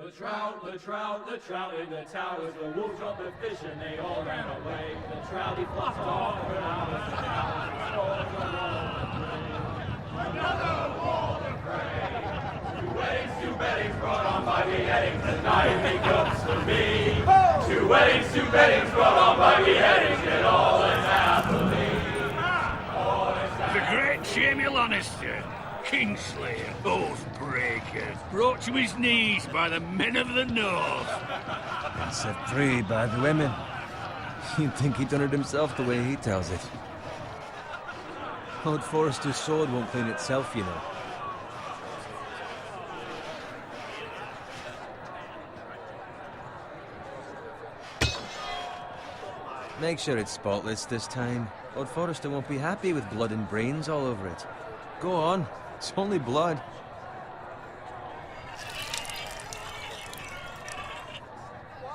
the trout in the towers, the wolves dropped the fish and they all ran away. The trout he flopped off and out of the another wall of prey. Two weddings brought on by beheadings, the night becomes for me. Two weddings brought on by beheadings, and all is happily. The great Jamie Lannister, Kingslayer, Oathbreaker, brought to his knees by the men of the North. And set free by the women. You'd think he'd done it himself the way he tells it. Old Forrester's sword won't clean itself, you know. Make sure it's spotless this time. Lord Forrester won't be happy with blood and brains all over it. Go on. It's only blood.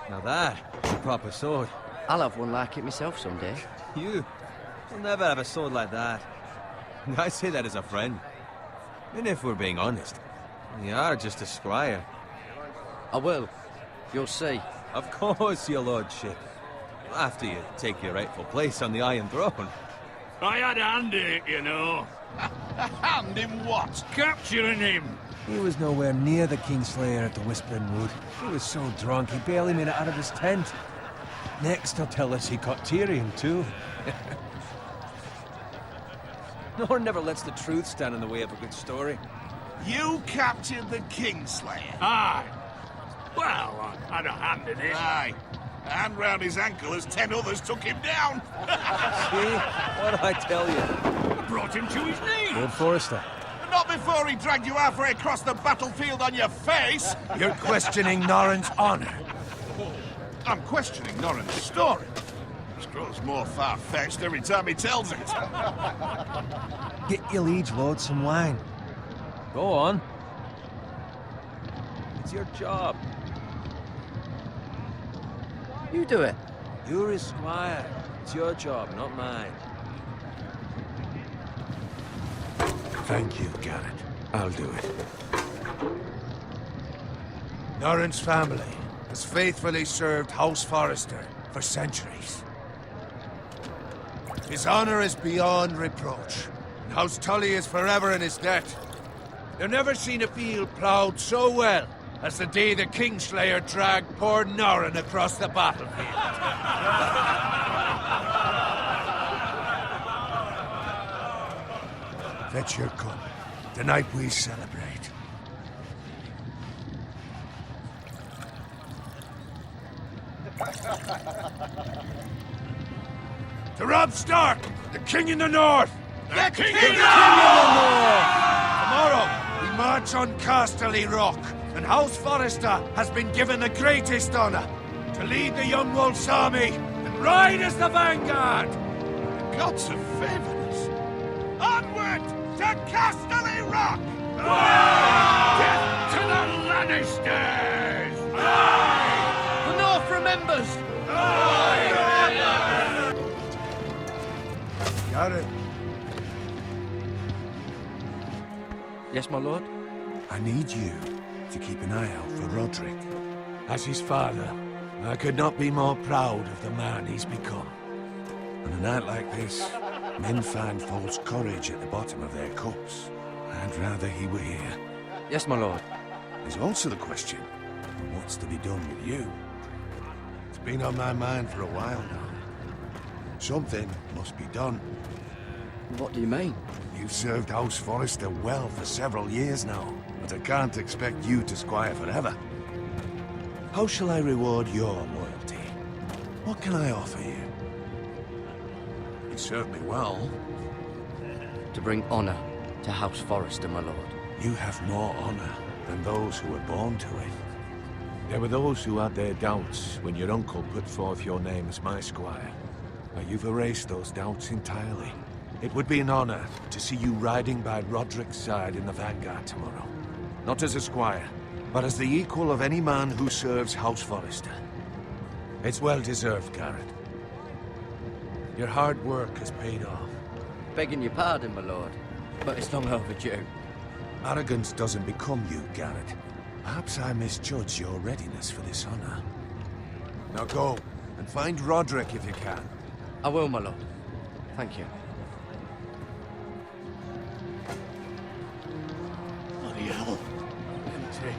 Now that is a proper sword. I'll have one like it myself someday. You'll never have a sword like that. And I say that as a friend. And if we're being honest, you are just a squire. I will. You'll see. Of course, your lordship. After you take your rightful place on the Iron Throne. I had a hand in it, you know. A hand in what? Capturing him. He was nowhere near the Kingslayer at the Whispering Wood. He was so drunk he barely made it out of his tent. Next he'll tell us he caught Tyrion too. No one never lets the truth stand in the way of a good story. You captured the Kingslayer? Aye. Well, I had a hand in it. Aye. A hand round his ankle as 10 others took him down. See? What'd I tell you? I brought him to his knees. Lord Forrester. Not before he dragged you halfway across the battlefield on your face. You're questioning Norrin's honor. I'm questioning Norrin's story. It grows more far-fetched every time he tells it. Get your liege lord some wine. Go on. It's your job. You do it. You're his squire. It's your job, not mine. Thank you, Garrett. I'll do it. Norrin's family has faithfully served House Forrester for centuries. His honor is beyond reproach, and House Tully is forever in his debt. You've never seen a field ploughed so well as the day the Kingslayer dragged poor Norrin across the battlefield. Fetch your cup. Tonight we celebrate. To Robb Stark, the King in the North! The King in the North! Tomorrow, we march on Casterly Rock, and House Forrester has been given the greatest honor to lead the Young Wolf's army and ride as the vanguard! The gods have favored us. Onward to Casterly Rock! Death to the Lannisters! The North remembers! Garrett, Yes, my lord? I need you to keep an eye out for Roderick. As his father, I could not be more proud of the man he's become. On a night like this, men find false courage at the bottom of their cups. I'd rather he were here. Yes, my lord. There's also the question, what's to be done with you? It's been on my mind for a while now. Something must be done. What do you mean? You've served House Forrester well for several years now, but I can't expect you to squire forever. How shall I reward your loyalty? What can I offer you? You served me well. To bring honor to House Forrester, my lord. You have more honor than those who were born to it. There were those who had their doubts when your uncle put forth your name as my squire. But you've erased those doubts entirely. It would be an honor to see you riding by Roderick's side in the vanguard tomorrow. Not as a squire, but as the equal of any man who serves House Forrester. It's well deserved, Garrett. Your hard work has paid off. Begging your pardon, my lord, but it's long overdue. Arrogance doesn't become you, Garrett. Perhaps I misjudged your readiness for this honor. Now go, and find Roderick if you can. I will, my lord. Thank you. Bloody hell. Empty.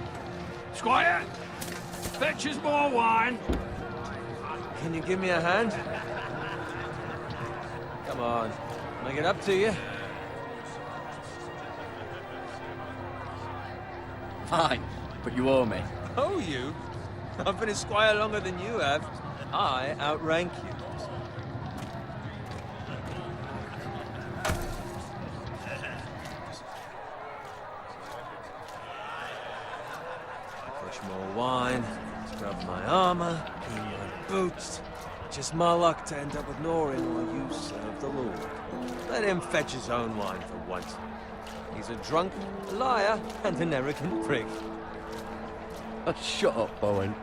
Squire! Fetch us more wine! Can you give me a hand? Come on, make it up to you. Fine, but you owe me. Oh, you? I've been a squire longer than you have. I outrank you. Push more wine, scrub my armor, clean my boots. Just my luck to end up with Norin while you serve the Lord. Let him fetch his own wine for once. He's a drunk, a liar, and an arrogant prick. Shut up, Bowen.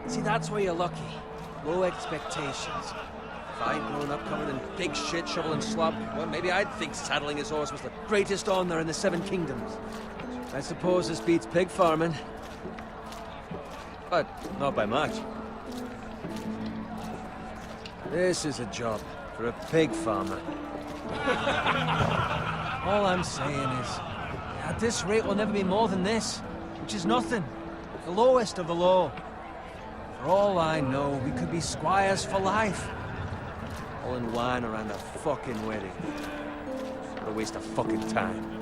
See, that's where you're lucky. Low expectations. If I'd grown up covered in big shit, shovel and slop, well, maybe I'd think saddling his horse was the greatest honor in the Seven Kingdoms. I suppose this beats pig farming. But not by much. This is a job for a pig farmer. All I'm saying is, at this rate we'll never be more than this, which is nothing. The lowest of the low. For all I know, we could be squires for life. All in wine around a fucking wedding. What a waste of fucking time.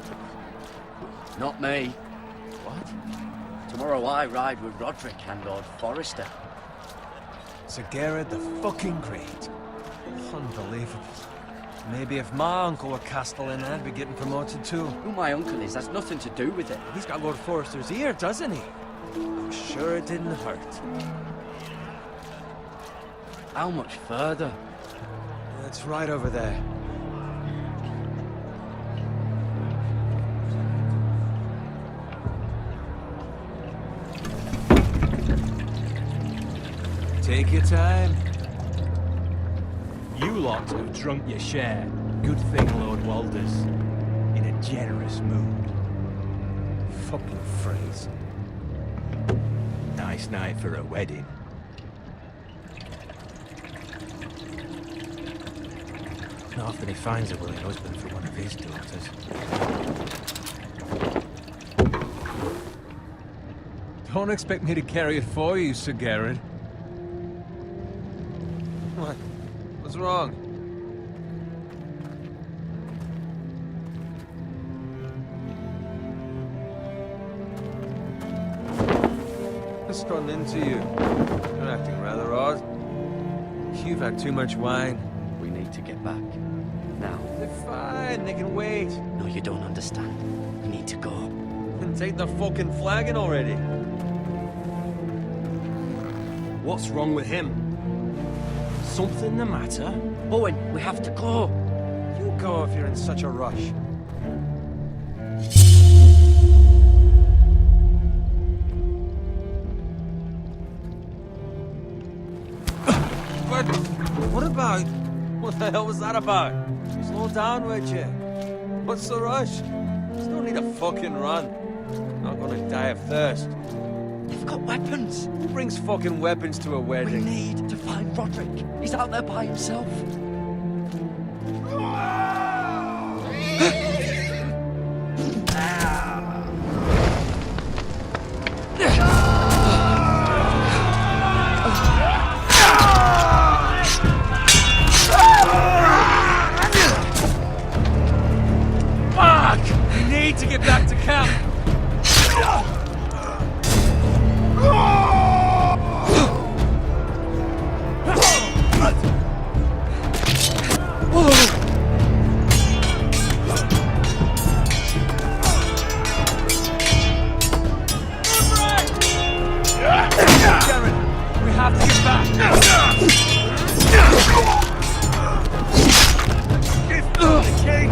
Not me. What? Tomorrow I ride with Roderick and Lord Forrester. Sir Gerard the fucking Great. Unbelievable. Maybe if my uncle were Castellan, I'd be getting promoted too. Who my uncle is, that's nothing to do with it. He's got Lord Forrester's ear, doesn't he? I'm sure it didn't hurt. How much further? It's right over there. Take your time. You lot have drunk your share. Good thing Lord Walder's in a generous mood. Fucking phrase. Nice night for a wedding. Not often he finds a willing husband for one of his daughters. Don't expect me to carry it for you, Sir Gerard. What? What's wrong? Just run into you. You're acting rather odd. You've had too much wine. We need to get back. Now. They're fine, they can wait. No, you don't understand. We need to go. Then take the fucking flagon already. What's wrong with him? Something the matter? Bowen, we have to go. You go if you're in such a rush. But what about? What the hell was that about? Slow down, would you? What's the rush? There's no need to fucking run. Not gonna die of thirst. They've got weapons. Who brings fucking weapons to a We wedding? need to find Roderick. He's out there by himself. Fuck! We need to get back to camp. Darren, we have to get back. Give the king.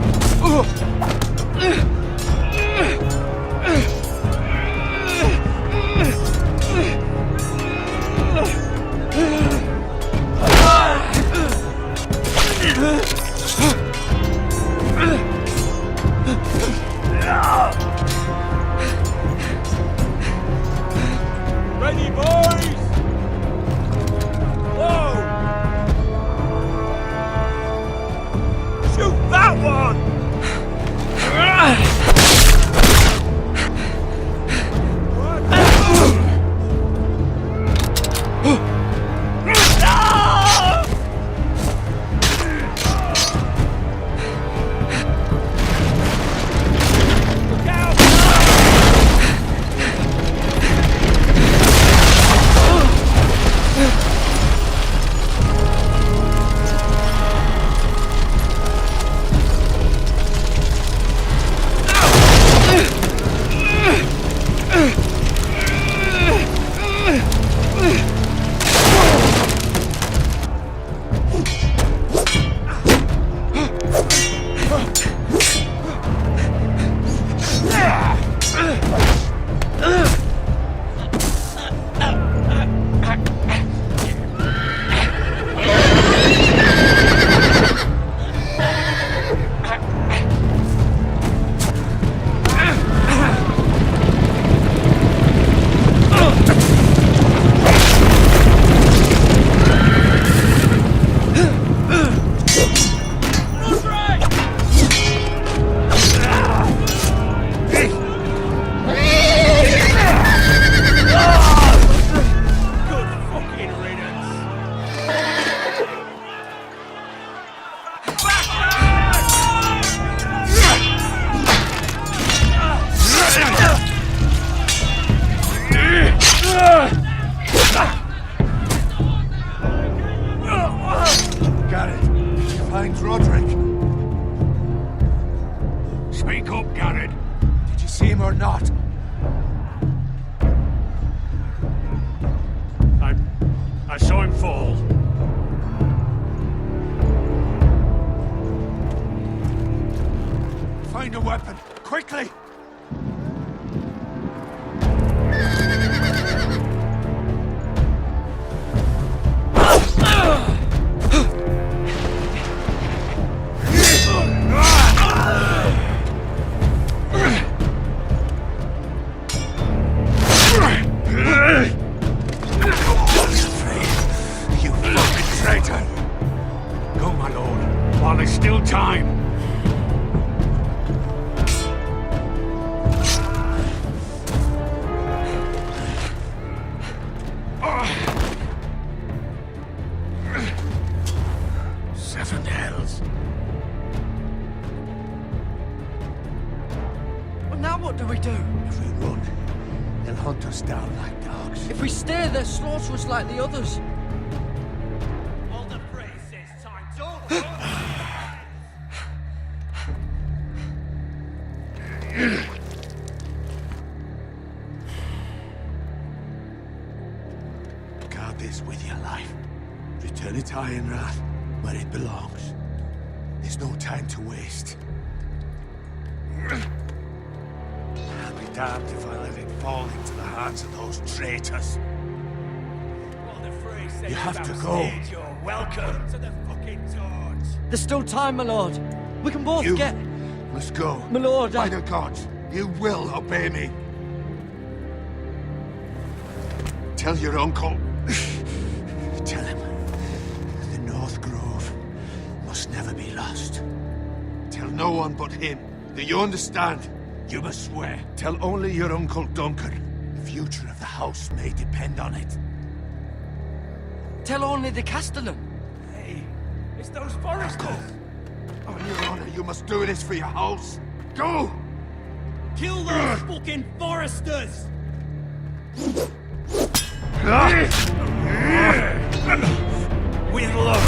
find Roderick? Speak up, Garrett. Did you see him or not? I saw him fall. Find a weapon, quickly! You fucking traitor! Go, my lord, while there's still time. Seven hells. Well, now what do we do? If we run, they'll hunt us down like dogs. If we stay, they'll slaughter us like the others. All the praise says time. Don't Guard this with your life. Return it to Ironrath, where it belongs. There's no time to waste. I'll be damned if I let it fall into the hands of those traitors. You have to go. You're welcome to the fucking torch. There's still time, my lord. We can both You get... must go. My lord, By the gods, you will obey me. Tell your uncle. Tell him the North Grove must never be lost. Tell no one but him. Do you understand? You must swear. Tell only your Uncle Duncan. The future of the house may depend on it. Tell only the Castellan. Hey, it's those foresters. On your honor, you must do this for your house. Go! Kill those fucking foresters. With love.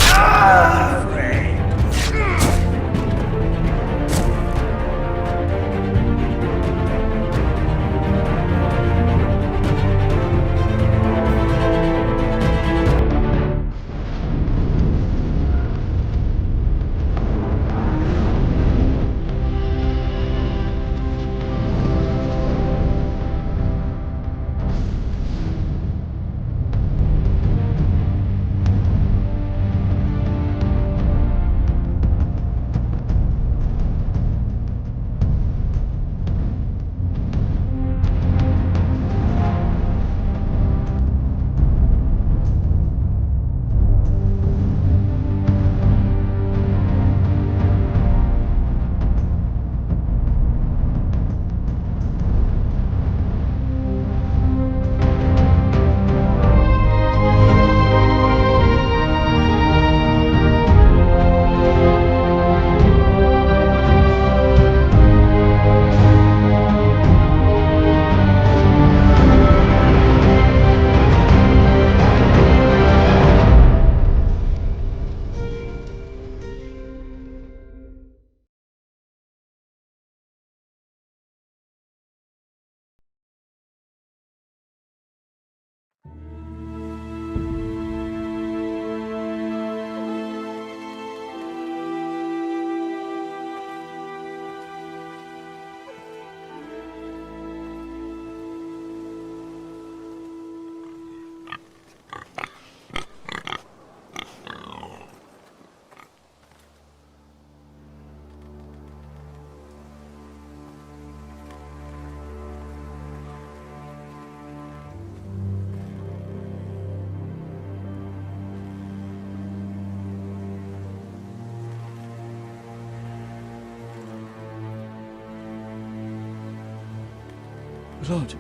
Lord.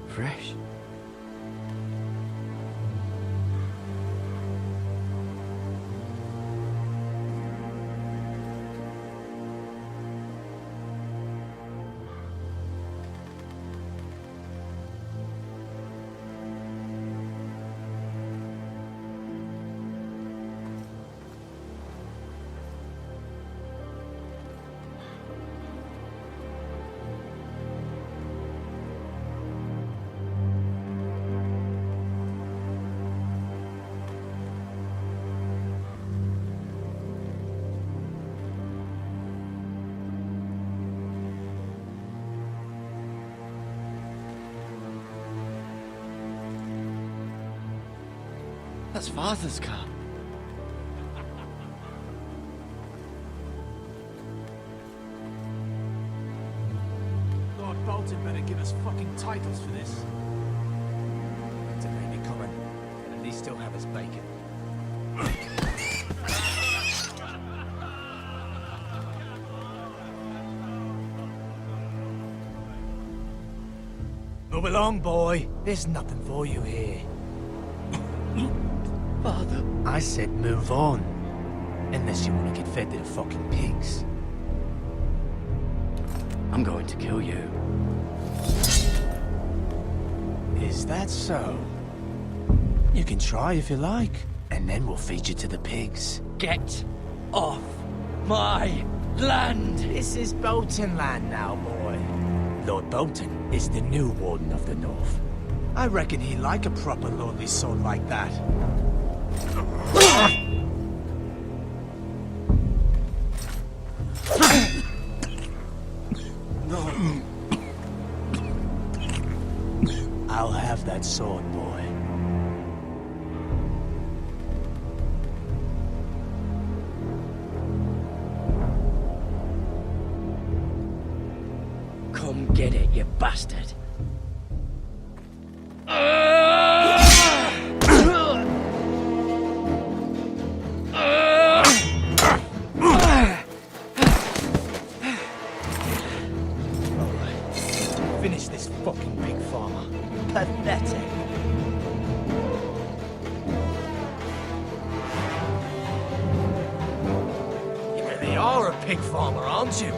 Fresh. That's Father's car. Lord Bolton better give us fucking titles for this. Winter may be coming, but at least still have us bacon. Move along, boy. There's nothing for you here. Father. I said move on. Unless you want to get fed to the fucking pigs. I'm going to kill you. Is that so? You can try if you like, and then we'll feed you to the pigs. Get off my land! This is Bolton land now, boy. Lord Bolton is the new Warden of the North. I reckon he'd like a proper lordly sword like that. I'll have that sword, boy. Come get it, you bastard. Finish this fucking pig farmer. Pathetic. You really are a pig farmer, aren't you?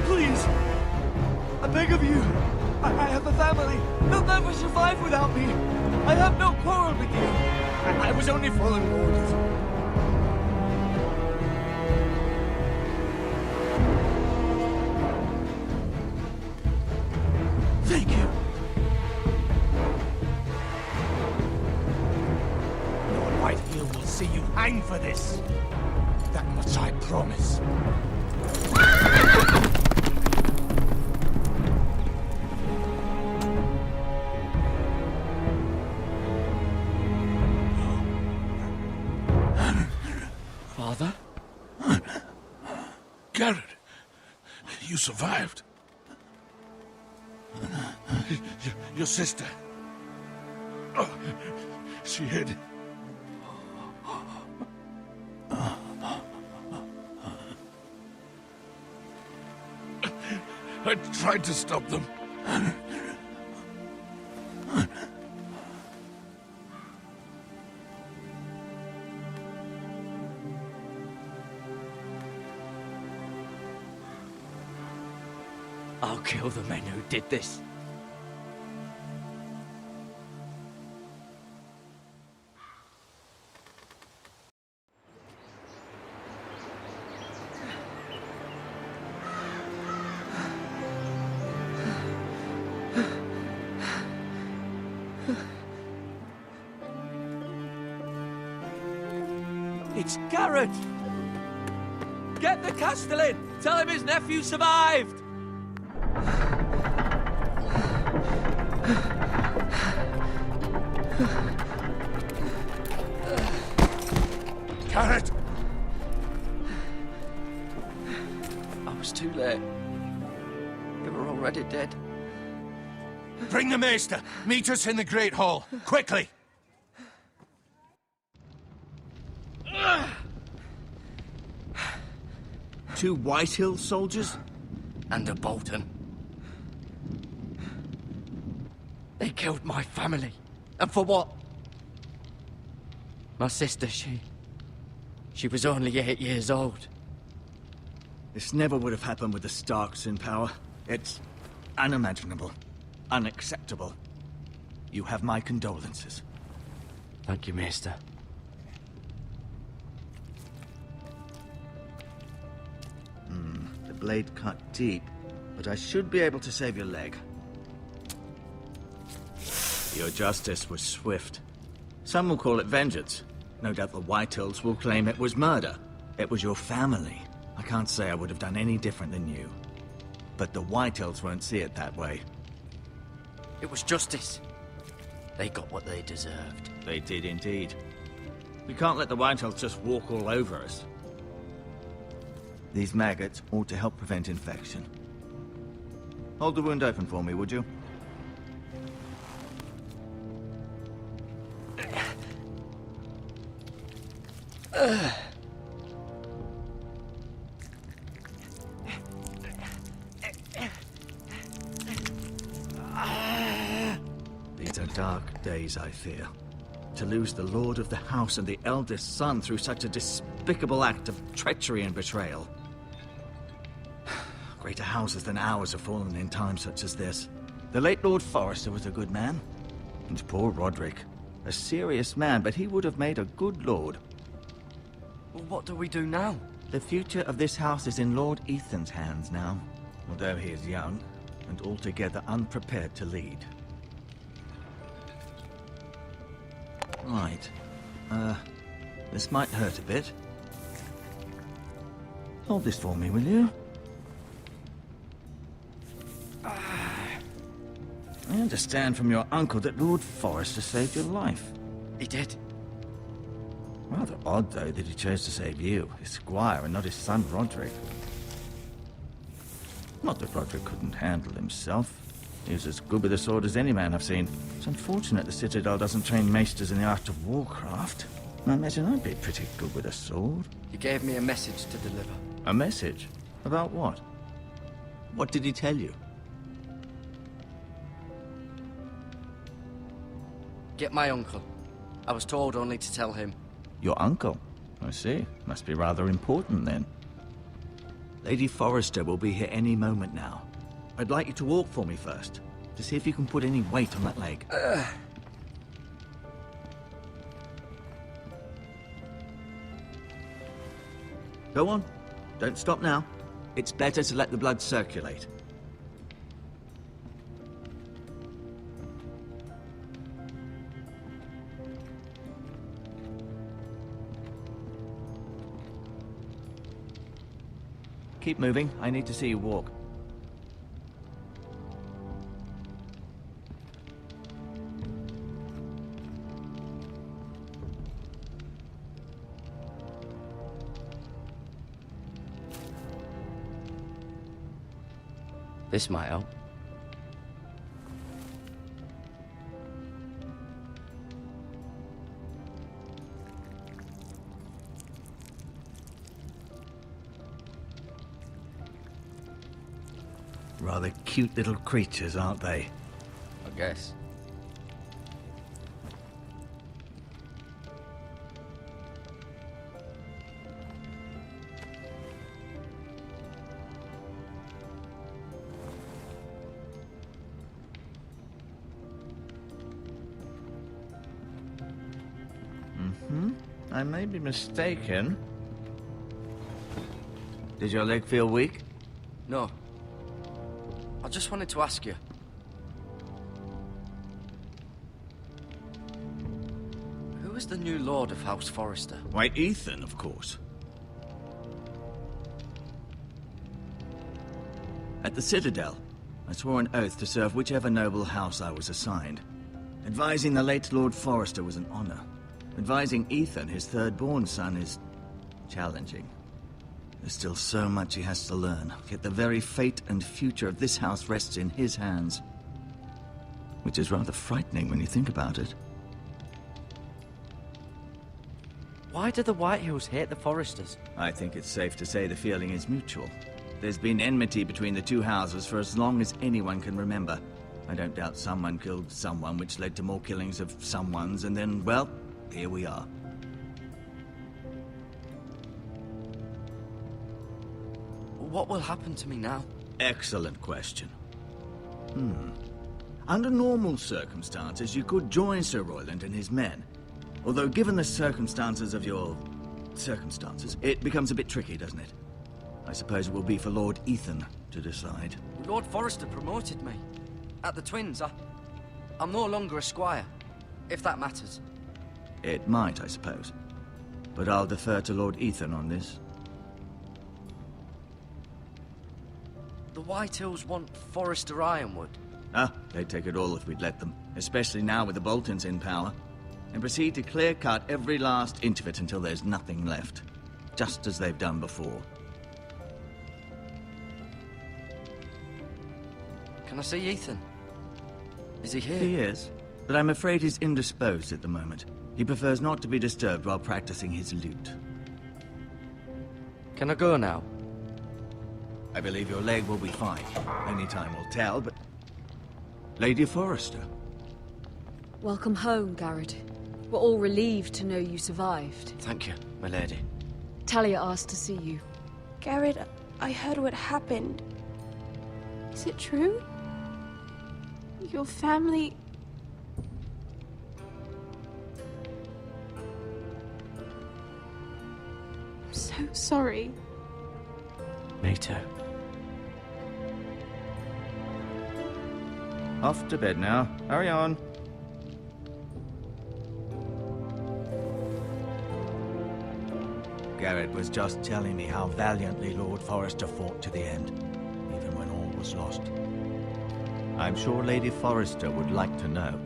Please, I beg of you. I have a family. They'll never survive without me. I have no quarrel with you. I was only following orders. Thank you. Lord Whitehill will see you hang for this. That much I promise. Father? Garrett, you survived. Your sister. Oh, she hid. I tried to stop them. I'll kill the men who did this. It's Garrett! Get the Castellan! Tell him his nephew survived! Garrett! I was too late. They were already dead. Bring the Maester! Meet us in the Great Hall, quickly! Two Whitehill soldiers? And a Bolton. They killed my family. And for what? My sister, she was only 8 years old. This never would have happened with the Starks in power. It's unimaginable. Unacceptable. You have my condolences. Thank you, Maester. The blade cut deep, but I should be able to save your leg. Your justice was swift. Some will call it vengeance. No doubt the Whitehills will claim it was murder. It was your family. I can't say I would have done any different than you. But the Whitehills won't see it that way. It was justice. They got what they deserved. They did indeed. We can't let the Whitehills just walk all over us. These maggots ought to help prevent infection. Hold the wound open for me, would you? These are dark days, I fear. To lose the lord of the house and the eldest son through such a despicable act of treachery and betrayal. Greater houses than ours have fallen in times such as this. The late Lord Forrester was a good man. And poor Roderick. A serious man, but he would have made a good lord. Well, what do we do now? The future of this house is in Lord Ethan's hands now. Although he is young, and altogether unprepared to lead. Right. This might hurt a bit. Hold this for me, will you? I understand from your uncle that Lord Forrester saved your life. He did. Rather odd, though, that he chose to save you, his squire, and not his son Roderick. Not that Roderick couldn't handle himself. He was as good with a sword as any man I've seen. It's unfortunate the Citadel doesn't train maesters in the art of warcraft. I imagine I'd be pretty good with a sword. He gave me a message to deliver. A message? About what? What did he tell you? Get my uncle. I was told only to tell him. Your uncle? I see. Must be rather important, then. Lady Forrester will be here any moment now. I'd like you to walk for me first, to see if you can put any weight on that leg. Go on. Don't stop now. It's better to let the blood circulate. Keep moving. I need to see you walk. This might help. Rather cute little creatures, aren't they? I guess. I may be mistaken. Did your leg feel weak? No. I just wanted to ask you. Who is the new Lord of House Forrester? Why, Ethan, of course. At the Citadel, I swore an oath to serve whichever noble house I was assigned. Advising the late Lord Forrester was an honor. Advising Ethan, his third-born son, is challenging. There's still so much he has to learn, yet the very fate and future of this house rests in his hands. Which is rather frightening when you think about it. Why do the Whitehills hate the Forresters? I think it's safe to say the feeling is mutual. There's been enmity between the two houses for as long as anyone can remember. I don't doubt someone killed someone, which led to more killings of someones, and then, well, here we are. What will happen to me now? Excellent question. Under normal circumstances, you could join Sir Royland and his men. Although, given the circumstances of your... circumstances, it becomes a bit tricky, doesn't it? I suppose it will be for Lord Ethan to decide. Lord Forrester promoted me. At the Twins, I'm no longer a squire, if that matters. It might, I suppose. But I'll defer to Lord Ethan on this. The White Hills want Forrester Ironwood. They'd take it all if we'd let them. Especially now with the Boltons in power. And proceed to clear-cut every last inch of it until there's nothing left. Just as they've done before. Can I see Ethan? Is he here? He is, but I'm afraid he's indisposed at the moment. He prefers not to be disturbed while practicing his lute. Can I go now? I believe your leg will be fine. Only time will tell, but... Lady Forrester. Welcome home, Garrett. We're all relieved to know you survived. Thank you, my lady. Talia asked to see you. Garrett, I heard what happened. Is it true? Your family... I'm so sorry. Me too. Off to bed now. Hurry on. Garrett was just telling me how valiantly Lord Forrester fought to the end, even when all was lost. I'm sure Lady Forrester would like to know.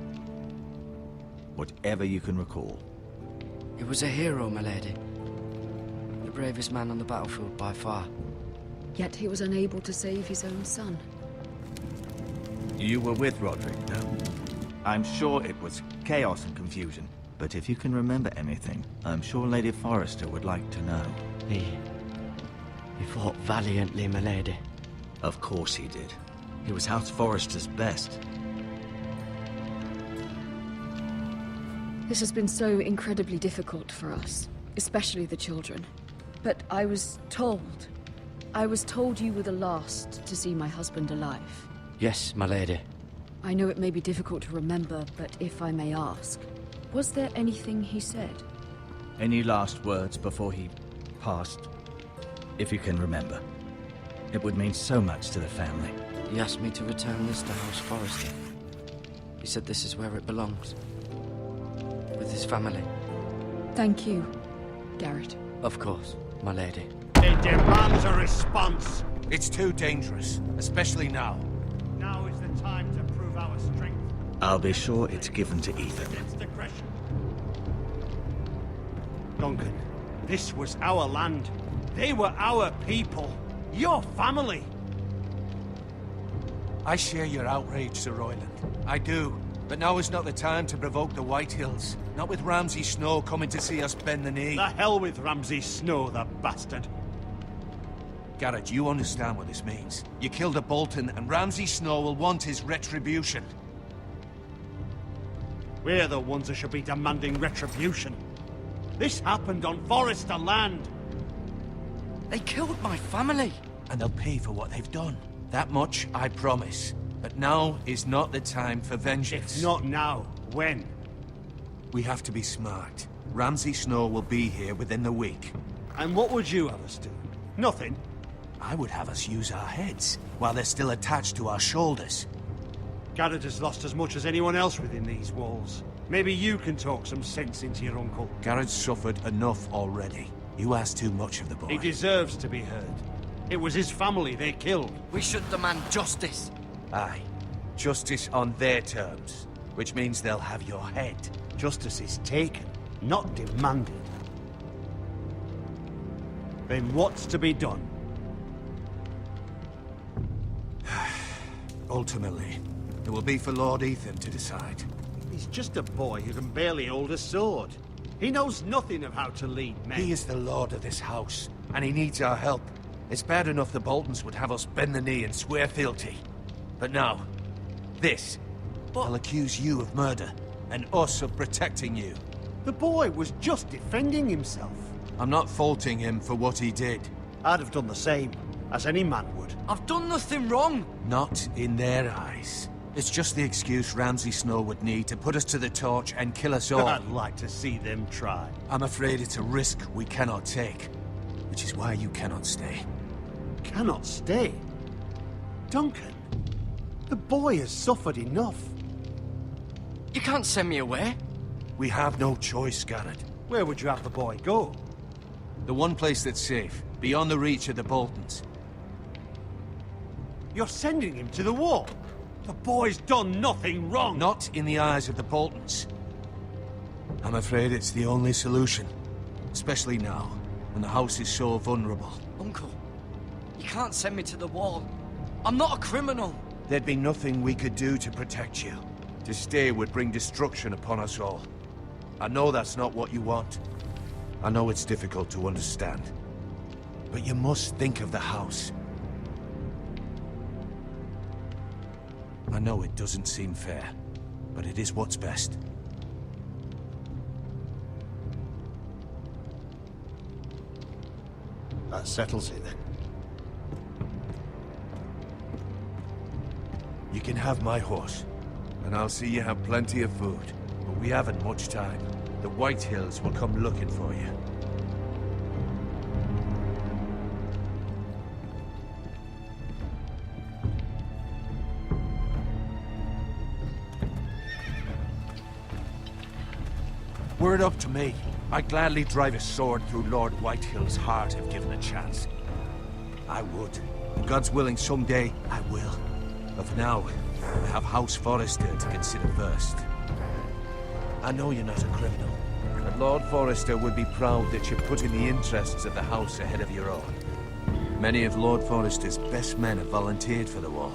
Whatever you can recall. He was a hero, my lady. The bravest man on the battlefield by far. Yet he was unable to save his own son. You were with Roderick, no? I'm sure it was chaos and confusion. But if you can remember anything, I'm sure Lady Forrester would like to know. He fought valiantly, my lady. Of course he did. He was House Forrester's best. This has been so incredibly difficult for us, especially the children. But I was told you were the last to see my husband alive. Yes, my lady. I know it may be difficult to remember, but if I may ask, was there anything he said? Any last words before he passed? If you can remember. It would mean so much to the family. He asked me to return this to House Forrester. He said this is where it belongs. With his family. Thank you, Garrett. Of course, my lady. It demands a response. It's too dangerous, especially now. Now is the time to prove our strength. I'll be sure it's given to Ethan. Against aggression. Duncan, this was our land. They were our people. Your family. I share your outrage, Sir Royland. I do. But now is not the time to provoke the White Hills. Not with Ramsay Snow coming to see us bend the knee. The hell with Ramsay Snow, the bastard. Garrett, you understand what this means. You killed a Bolton, and Ramsay Snow will want his retribution. We're the ones that should be demanding retribution. This happened on Forrester land. They killed my family. And they'll pay for what they've done. That much, I promise. But now is not the time for vengeance. If not now, when? We have to be smart. Ramsay Snow will be here within the week. And what would you have us do? Nothing. I would have us use our heads, while they're still attached to our shoulders. Garrett has lost as much as anyone else within these walls. Maybe you can talk some sense into your uncle. Garrett's suffered enough already. You ask too much of the boy. He deserves to be heard. It was his family they killed. We should demand justice. Aye. Justice on their terms. Which means they'll have your head. Justice is taken, not demanded. Then what's to be done? Ultimately, it will be for Lord Ethan to decide. He's just a boy who can barely hold a sword. He knows nothing of how to lead men. He is the lord of this house, and he needs our help. It's bad enough the Boltons would have us bend the knee and swear fealty. But now, This. I'll accuse you of murder, and us of protecting you. The boy was just defending himself. I'm not faulting him for what he did. I'd have done the same, as any man would. I've done nothing wrong. Not in their eyes. It's just the excuse Ramsay Snow would need to put us to the torch and kill us all. I'd like to see them try. I'm afraid it's a risk we cannot take, which is why you cannot stay. Cannot stay? Duncan, the boy has suffered enough. You can't send me away. We have no choice, Garrett. Where would you have the boy go? The one place that's safe, beyond the reach of the Boltons. You're sending him to the wall? The boy's done nothing wrong! Not in the eyes of the Boltons. I'm afraid it's the only solution. Especially now, when the house is so vulnerable. Uncle, you can't send me to the wall. I'm not a criminal. There'd be nothing we could do to protect you. To stay would bring destruction upon us all. I know that's not what you want. I know it's difficult to understand. But you must think of the house. I know it doesn't seem fair, but it is what's best. That settles it then. You can have my horse, and I'll see you have plenty of food. But we haven't much time. The White Hills will come looking for you. Were it up to me, I'd gladly drive a sword through Lord Whitehill's heart if given a chance. I would. And God's willing, someday I will. But for now, I have House Forrester to consider first. I know you're not a criminal, but Lord Forrester would be proud that you're putting the interests of the house ahead of your own. Many of Lord Forrester's best men have volunteered for the war.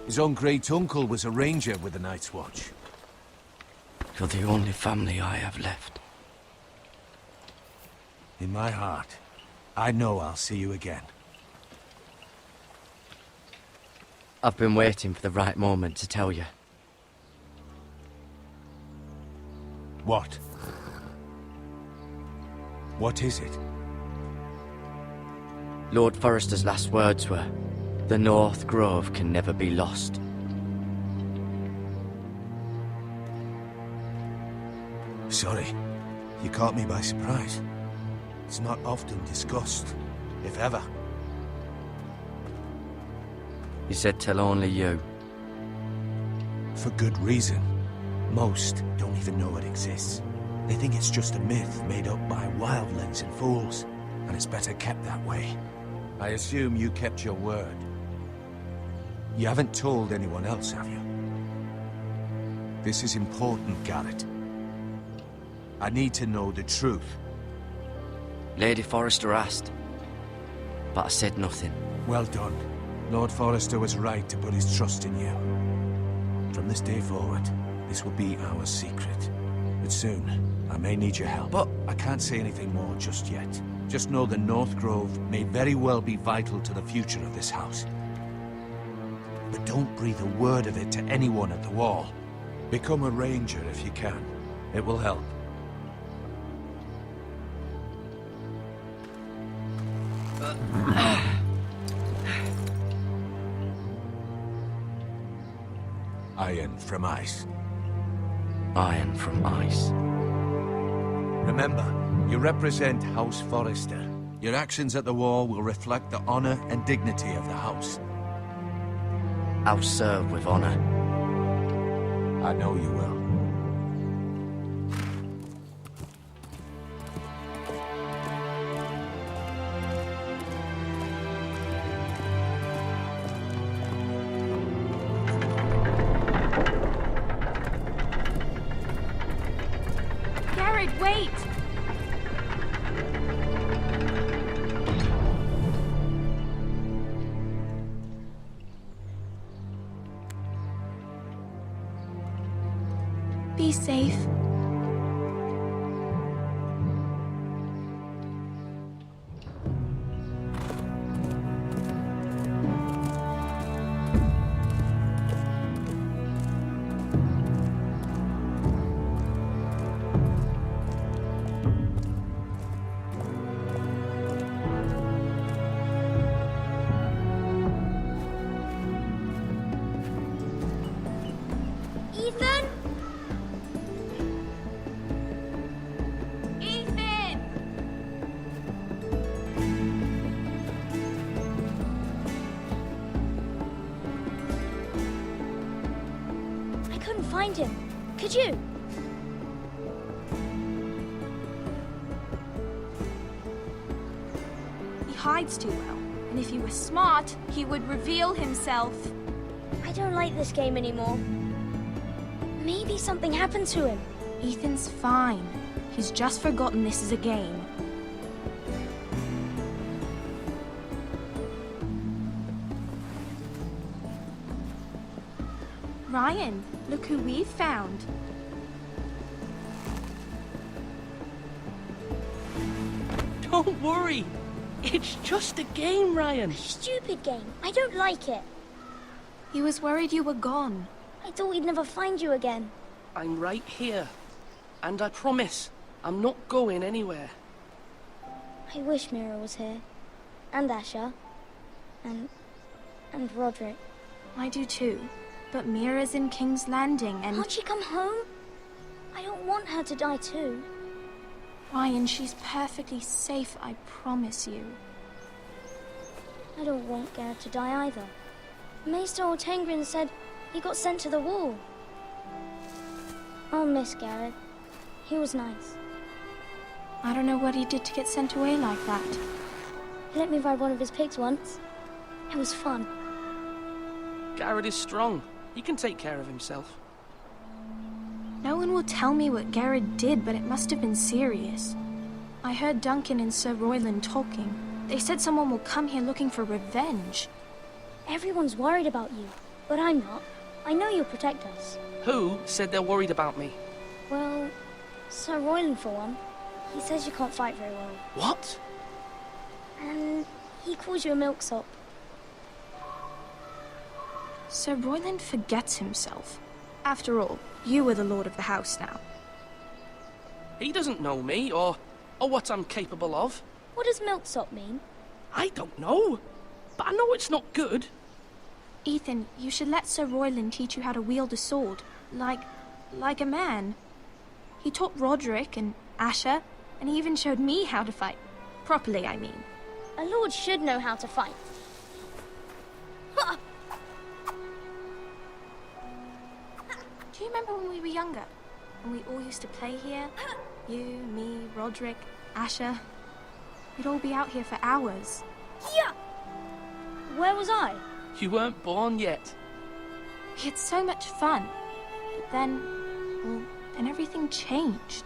His own great-uncle was a ranger with the Night's Watch. You're the only family I have left. In my heart, I know I'll see you again. I've been waiting for the right moment to tell you. What? What is it? Lord Forrester's last words were, "The North Grove can never be lost." Sorry, you caught me by surprise. It's not often discussed, if ever. He said tell only you. For good reason. Most don't even know it exists. They think it's just a myth made up by wildlings and fools, and it's better kept that way. I assume you kept your word. You haven't told anyone else, have you? This is important, Garrett. I need to know the truth. Lady Forrester asked, but I said nothing. Well done. Lord Forrester was right to put his trust in you. From this day forward, this will be our secret. But soon, I may need your help. But I can't say anything more just yet. Just know the North Grove may very well be vital to the future of this house. But don't breathe a word of it to anyone at the wall. Become a ranger if you can. It will help. Iron from ice. Iron from ice. Remember, you represent House Forrester. Your actions at the war will reflect the honor and dignity of the house. I'll serve with honor. I know you will. Garrett, wait! Be safe. find him. Could you? He hides too well, and if he were smart, he would reveal himself. I don't like this game anymore. Maybe something happened to him. Ethan's fine. He's just forgotten this is a game. Ryan, look who we've found. Don't worry. It's just a game, Ryan. Stupid game. I don't like it. He was worried you were gone. I thought we'd never find you again. I'm right here. And I promise, I'm not going anywhere. I wish Mira was here. And Asher. And Roderick. I do too. But Mira's in King's Landing and... Can't she come home? I don't want her to die too. Ryan, she's perfectly safe, I promise you. I don't want Garrett to die either. Maester Ortengrin said he got sent to the wall. I'll miss Garrett. He was nice. I don't know what he did to get sent away like that. He let me ride one of his pigs once. It was fun. Garrett is strong. He can take care of himself. No one will tell me what Garrett did, but it must have been serious. I heard Duncan and Sir Royland talking. They said someone will come here looking for revenge. Everyone's worried about you, but I'm not. I know you'll protect us. Who said they're worried about me? Well, Sir Royland for one. He says you can't fight very well. What? And he calls you a milksop. Sir Royland forgets himself. After all, you are the lord of the house now. He doesn't know me, or what I'm capable of. What does milksop mean? I don't know, but I know it's not good. Ethan, you should let Sir Royland teach you how to wield a sword, like a man. He taught Roderick and Asher, and he even showed me how to fight. Properly, I mean. A lord should know how to fight. Do you remember when we were younger? And we all used to play here? You, me, Roderick, Asher. We'd all be out here for hours. Yeah! Where was I? You weren't born yet. We had so much fun. But then, well, then everything changed.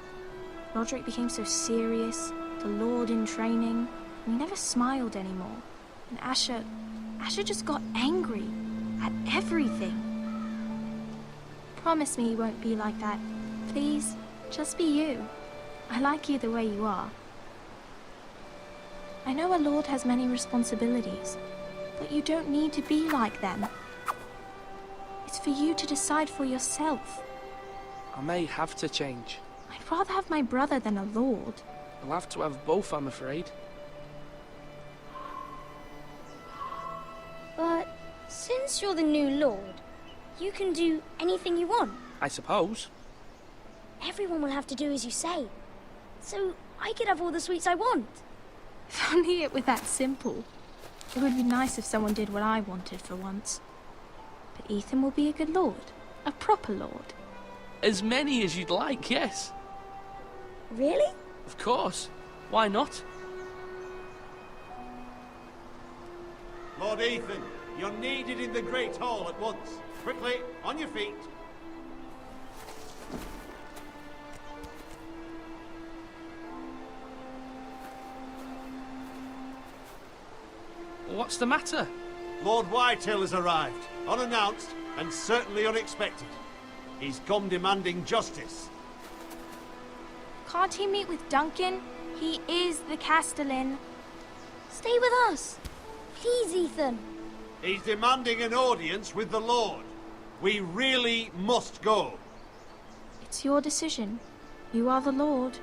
Roderick became so serious, the lord in training, and he never smiled anymore. And Asher just got angry at everything. Promise me you won't be like that. Please, just be you. I like you the way you are. I know a lord has many responsibilities, but you don't need to be like them. It's for you to decide for yourself. I may have to change. I'd rather have my brother than a lord. I'll have to have both, I'm afraid. But since you're the new lord, you can do anything you want. I suppose. Everyone will have to do as you say. So I could have all the sweets I want. If only it were that simple. It would be nice if someone did what I wanted for once. But Ethan will be a good lord. A proper lord. As many as you'd like, yes. Really? Of course. Why not? Lord Ethan, you're needed in the Great Hall at once. Quickly, on your feet. What's the matter? Lord Whitehill has arrived, unannounced and certainly unexpected. He's come demanding justice. Can't he meet with Duncan? He is the Castellan. Stay with us. Please, Ethan. He's demanding an audience with the Lord. We really must go. It's your decision. You are the lord.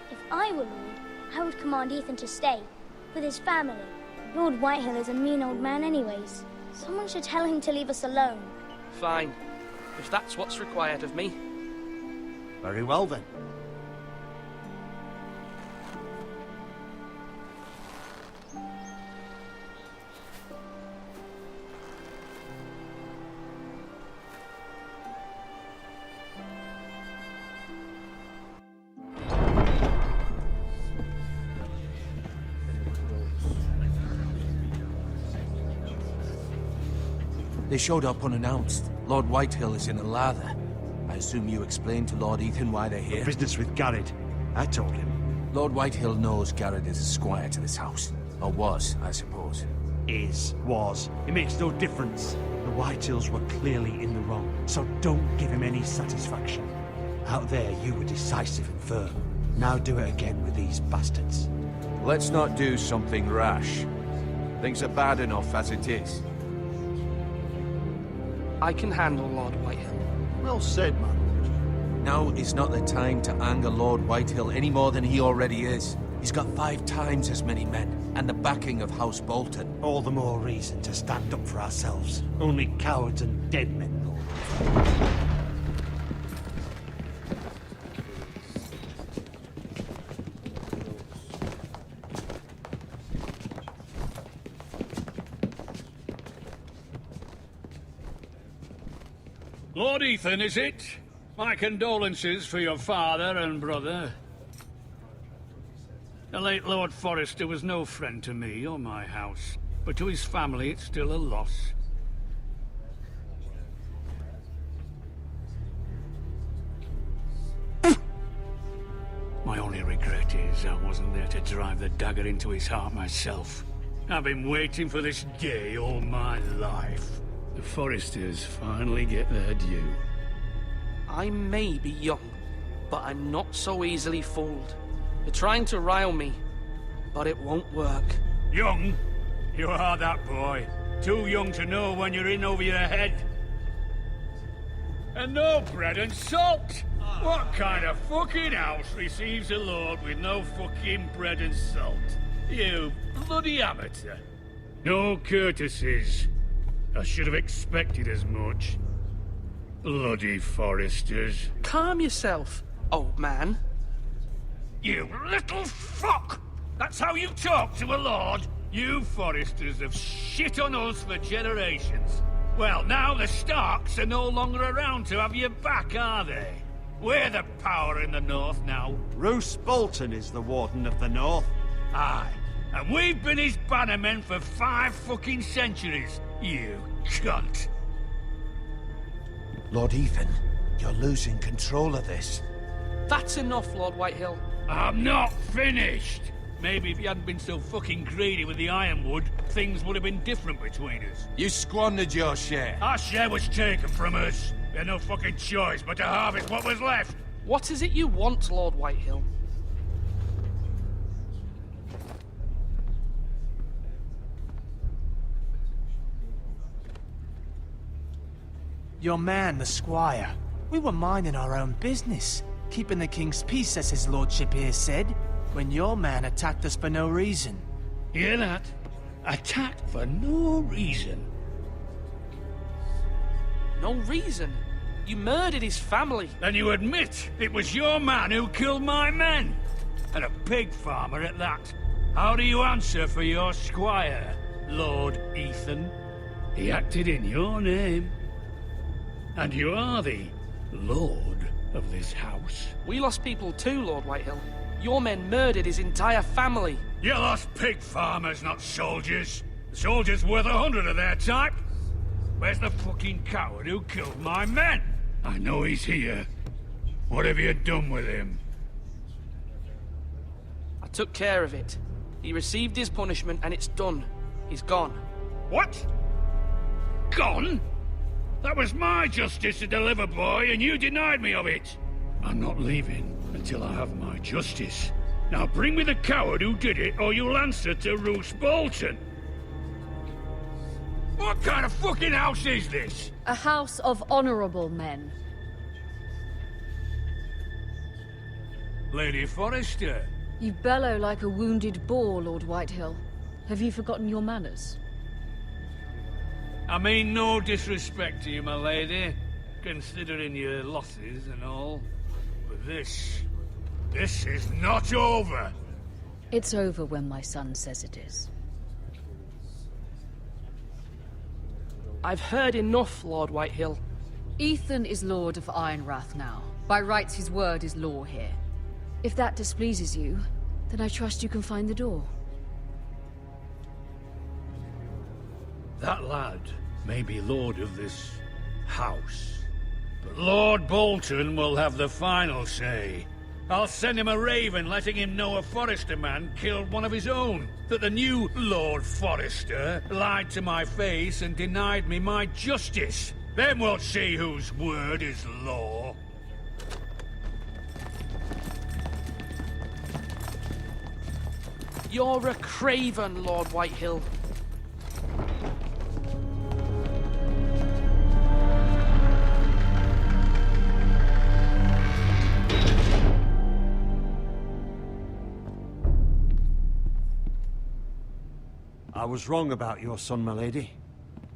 If I were lord, I would command Ethan to stay, with his family. Lord Whitehill is a mean old man anyways. Someone should tell him to leave us alone. Fine. If that's what's required of me. Very well then. They showed up unannounced. Lord Whitehill is in a lather. I assume you explained to Lord Ethan why they're here? Business with Garrett. I told him. Lord Whitehill knows Garrett is a squire to this house. Or was, I suppose. Was. It makes no difference. The Whitehills were clearly in the wrong, so don't give him any satisfaction. Out there, you were decisive and firm. Now do it again with these bastards. Let's not do something rash. Things are bad enough as it is. I can handle Lord Whitehill. Well said, man. Now is not the time to anger Lord Whitehill any more than he already is. He's got 5 times as many men, and the backing of House Bolton. All the more reason to stand up for ourselves. Only cowards and dead men know. Lord Ethan, is it? My condolences for your father and brother. The late Lord Forrester was no friend to me or my house, but to his family it's still a loss. My only regret is I wasn't there to drive the dagger into his heart myself. I've been waiting for this day all my life. The Forresters finally get their due. I may be young, but I'm not so easily fooled. You're trying to rile me, but it won't work. Young? You are that boy. Too young to know when you're in over your head. And no bread and salt! What kind of fucking house receives a lord with no fucking bread and salt? You bloody amateur. No courtesies. I should have expected as much. Bloody Forresters. Calm yourself, old man. You little fuck! That's how you talk to a lord? You Forresters have shit on us for generations. Well, now the Starks are no longer around to have your back, are they? We're the power in the north now. Roose Bolton is the Warden of the North. Aye, and we've been his bannermen for 5 fucking centuries, you cunt. Lord Ethan, you're losing control of this. That's enough, Lord Whitehill. I'm not finished! Maybe if you hadn't been so fucking greedy with the ironwood, things would have been different between us. You squandered your share. Our share was taken from us. We had no fucking choice but to harvest what was left. What is it you want, Lord Whitehill? Your man, the squire. We were minding our own business. Keeping the king's peace, as his lordship here said, when your man attacked us for no reason. Hear that? Attacked for no reason. No reason? You murdered his family. Then you admit it was your man who killed my men? And a pig farmer at that. How do you answer for your squire, Lord Ethan? He acted in your name. And you are the lord of this house. We lost people too, Lord Whitehill. Your men murdered his entire family. You lost pig farmers, not soldiers. The soldiers worth 100 of their type. Where's the fucking coward who killed my men? I know he's here. What have you done with him? I took care of it. He received his punishment and it's done. He's gone. What? Gone? That was my justice to deliver, boy, and you denied me of it. I'm not leaving until I have my justice. Now bring me the coward who did it, or you'll answer to Roose Bolton. What kind of fucking house is this? A house of honorable men. Lady Forrester. You bellow like a wounded boar, Lord Whitehill. Have you forgotten your manners? I mean no disrespect to you, my lady, considering your losses and all. But this is not over. It's over when my son says it is. I've heard enough, Lord Whitehill. Ethan is Lord of Ironrath now. By rights, his word is law here. If that displeases you, then I trust you can find the door. That lad may be lord of this house. But Lord Bolton will have the final say. I'll send him a raven letting him know a Forrester man killed one of his own. That the new Lord Forrester lied to my face and denied me my justice. Then we'll see whose word is law. You're a craven, Lord Whitehill. I was wrong about your son, my lady.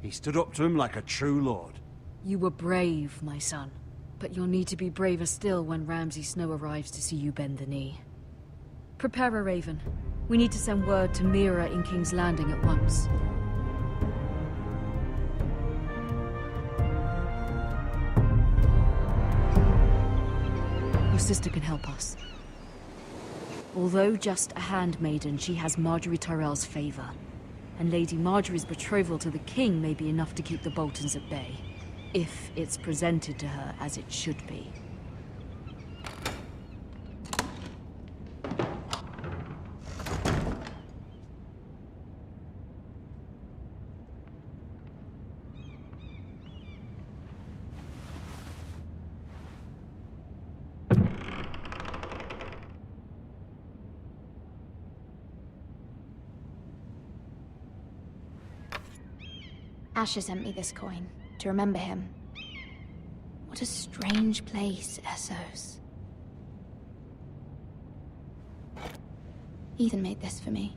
He stood up to him like a true lord. You were brave, my son. But you'll need to be braver still when Ramsay Snow arrives to see you bend the knee. Prepare a raven. We need to send word to Mira in King's Landing at once. Your sister can help us. Although just a handmaiden, she has Marjorie Tyrell's favor. And Lady Marjorie's betrothal to the king may be enough to keep the Boltons at bay. If it's presented to her as it should be. Asher sent me this coin, to remember him. What a strange place, Essos. Ethan made this for me.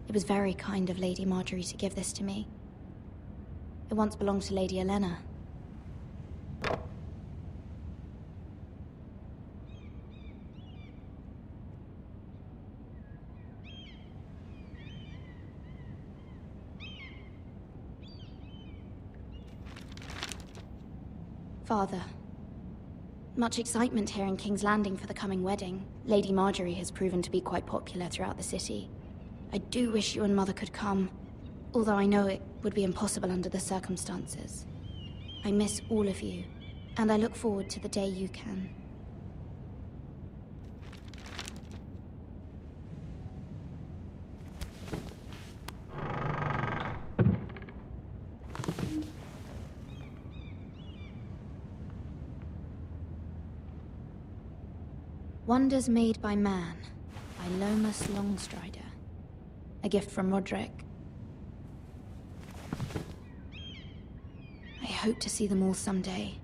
It was very kind of Lady Marjorie to give this to me. It once belonged to Lady Elena. Father. Much excitement here in King's Landing for the coming wedding. Lady Marjorie has proven to be quite popular throughout the city. I do wish you and Mother could come, although I know it would be impossible under the circumstances. I miss all of you, and I look forward to the day you can. Wonders Made by Man, by Lomas Longstrider. A gift from Roderick. I hope to see them all someday.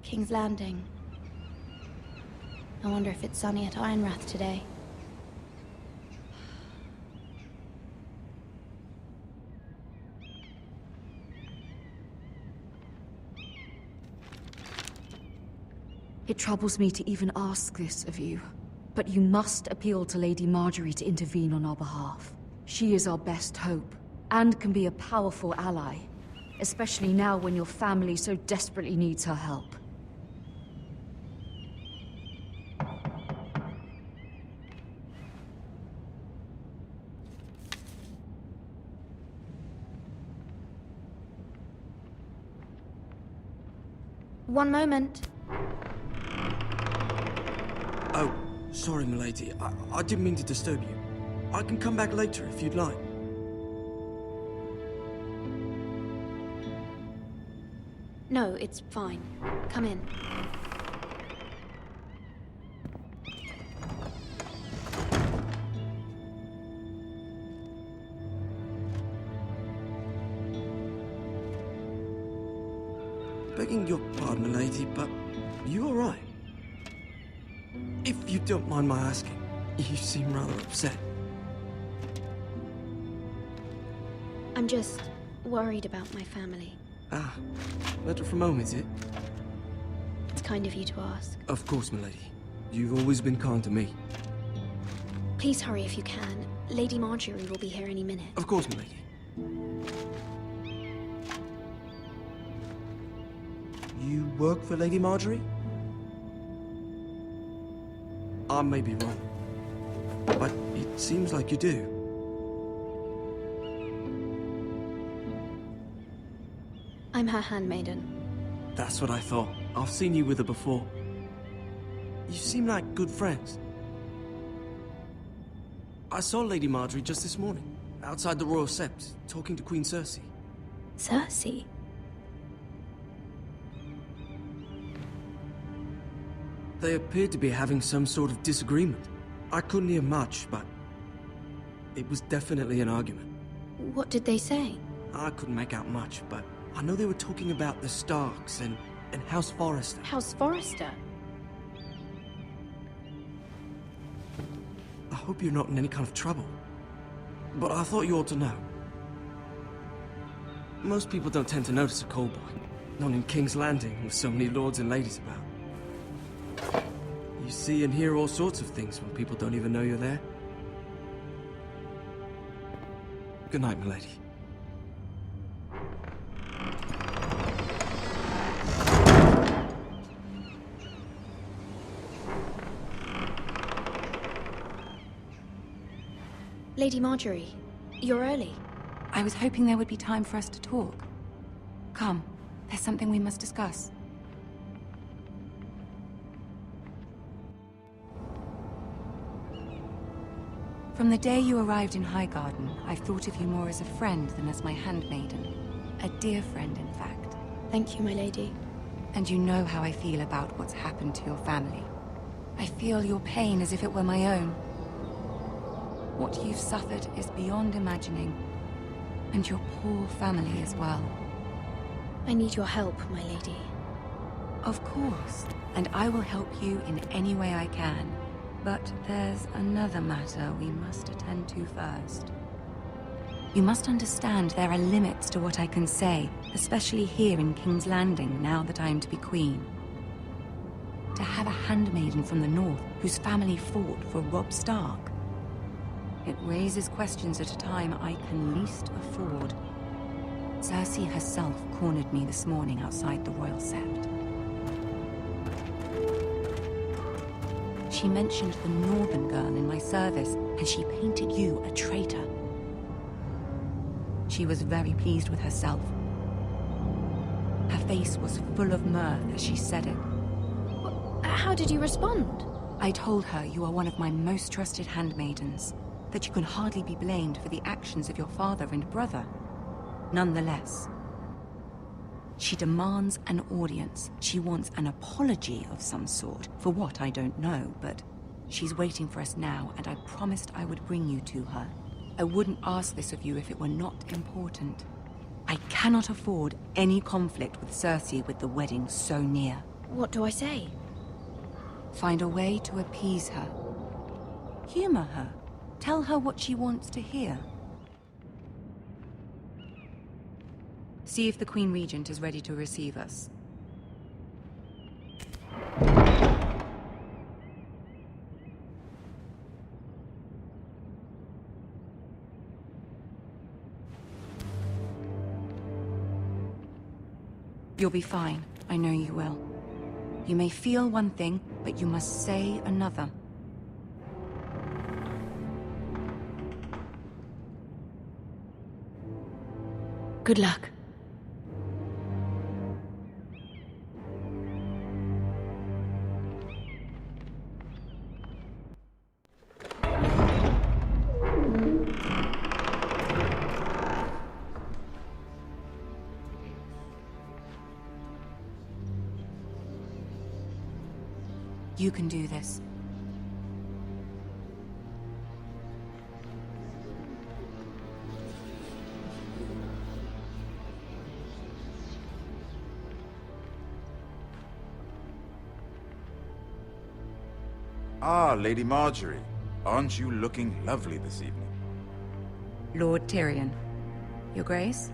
King's Landing. I wonder if it's sunny at Ironrath today. It troubles me to even ask this of you, but you must appeal to Lady Marjorie to intervene on our behalf. She is our best hope, and can be a powerful ally, especially now when your family so desperately needs her help. One moment. Oh, sorry, milady. I didn't mean to disturb you. I can come back later if you'd like. No, it's fine. Come in. Begging your pardon, milady, but you all right? If you don't mind my asking, you seem rather upset. I'm just worried about my family. Ah, letter from home, is it? It's kind of you to ask. Of course, milady. You've always been kind to me. Please hurry if you can. Lady Marjorie will be here any minute. Of course, milady. You work for Lady Marjorie? I may be wrong, but it seems like you do. I'm her handmaiden. That's what I thought. I've seen you with her before. You seem like good friends. I saw Lady Marjorie just this morning, outside the Royal Sept, talking to Queen Cersei. Cersei? They appeared to be having some sort of disagreement. I couldn't hear much, but it was definitely an argument. What did they say? I couldn't make out much, but I know they were talking about the Starks and House Forrester. House Forrester? I hope you're not in any kind of trouble, but I thought you ought to know. Most people don't tend to notice a call boy, not in King's Landing with so many lords and ladies about. You see and hear all sorts of things when people don't even know you're there. Good night, milady. Lady Marjorie, you're early. I was hoping there would be time for us to talk. Come, there's something we must discuss. From the day you arrived in Highgarden, I've thought of you more as a friend than as my handmaiden. A dear friend, in fact. Thank you, my lady. And you know how I feel about what's happened to your family. I feel your pain as if it were my own. What you've suffered is beyond imagining. And your poor family as well. I need your help, my lady. Of course. And I will help you in any way I can. But there's another matter we must attend to first. You must understand there are limits to what I can say, especially here in King's Landing, now that I am to be queen. To have a handmaiden from the north whose family fought for Robb Stark. It raises questions at a time I can least afford. Cersei herself cornered me this morning outside the Royal Sept. She mentioned the northern girl in my service, and she painted you a traitor. She was very pleased with herself. Her face was full of mirth as she said it. How did you respond? I told her you are one of my most trusted handmaidens, that you can hardly be blamed for the actions of your father and brother. Nonetheless, she demands an audience. She wants an apology of some sort. For what, I don't know, but she's waiting for us now, and I promised I would bring you to her. I wouldn't ask this of you if it were not important. I cannot afford any conflict with Cersei with the wedding so near. What do I say? Find a way to appease her. Humor her. Tell her what she wants to hear. See if the Queen Regent is ready to receive us. You'll be fine. I know you will. You may feel one thing, but you must say another. Good luck. You can do this. Ah, Lady Marjorie. Aren't you looking lovely this evening? Lord Tyrion. Your Grace?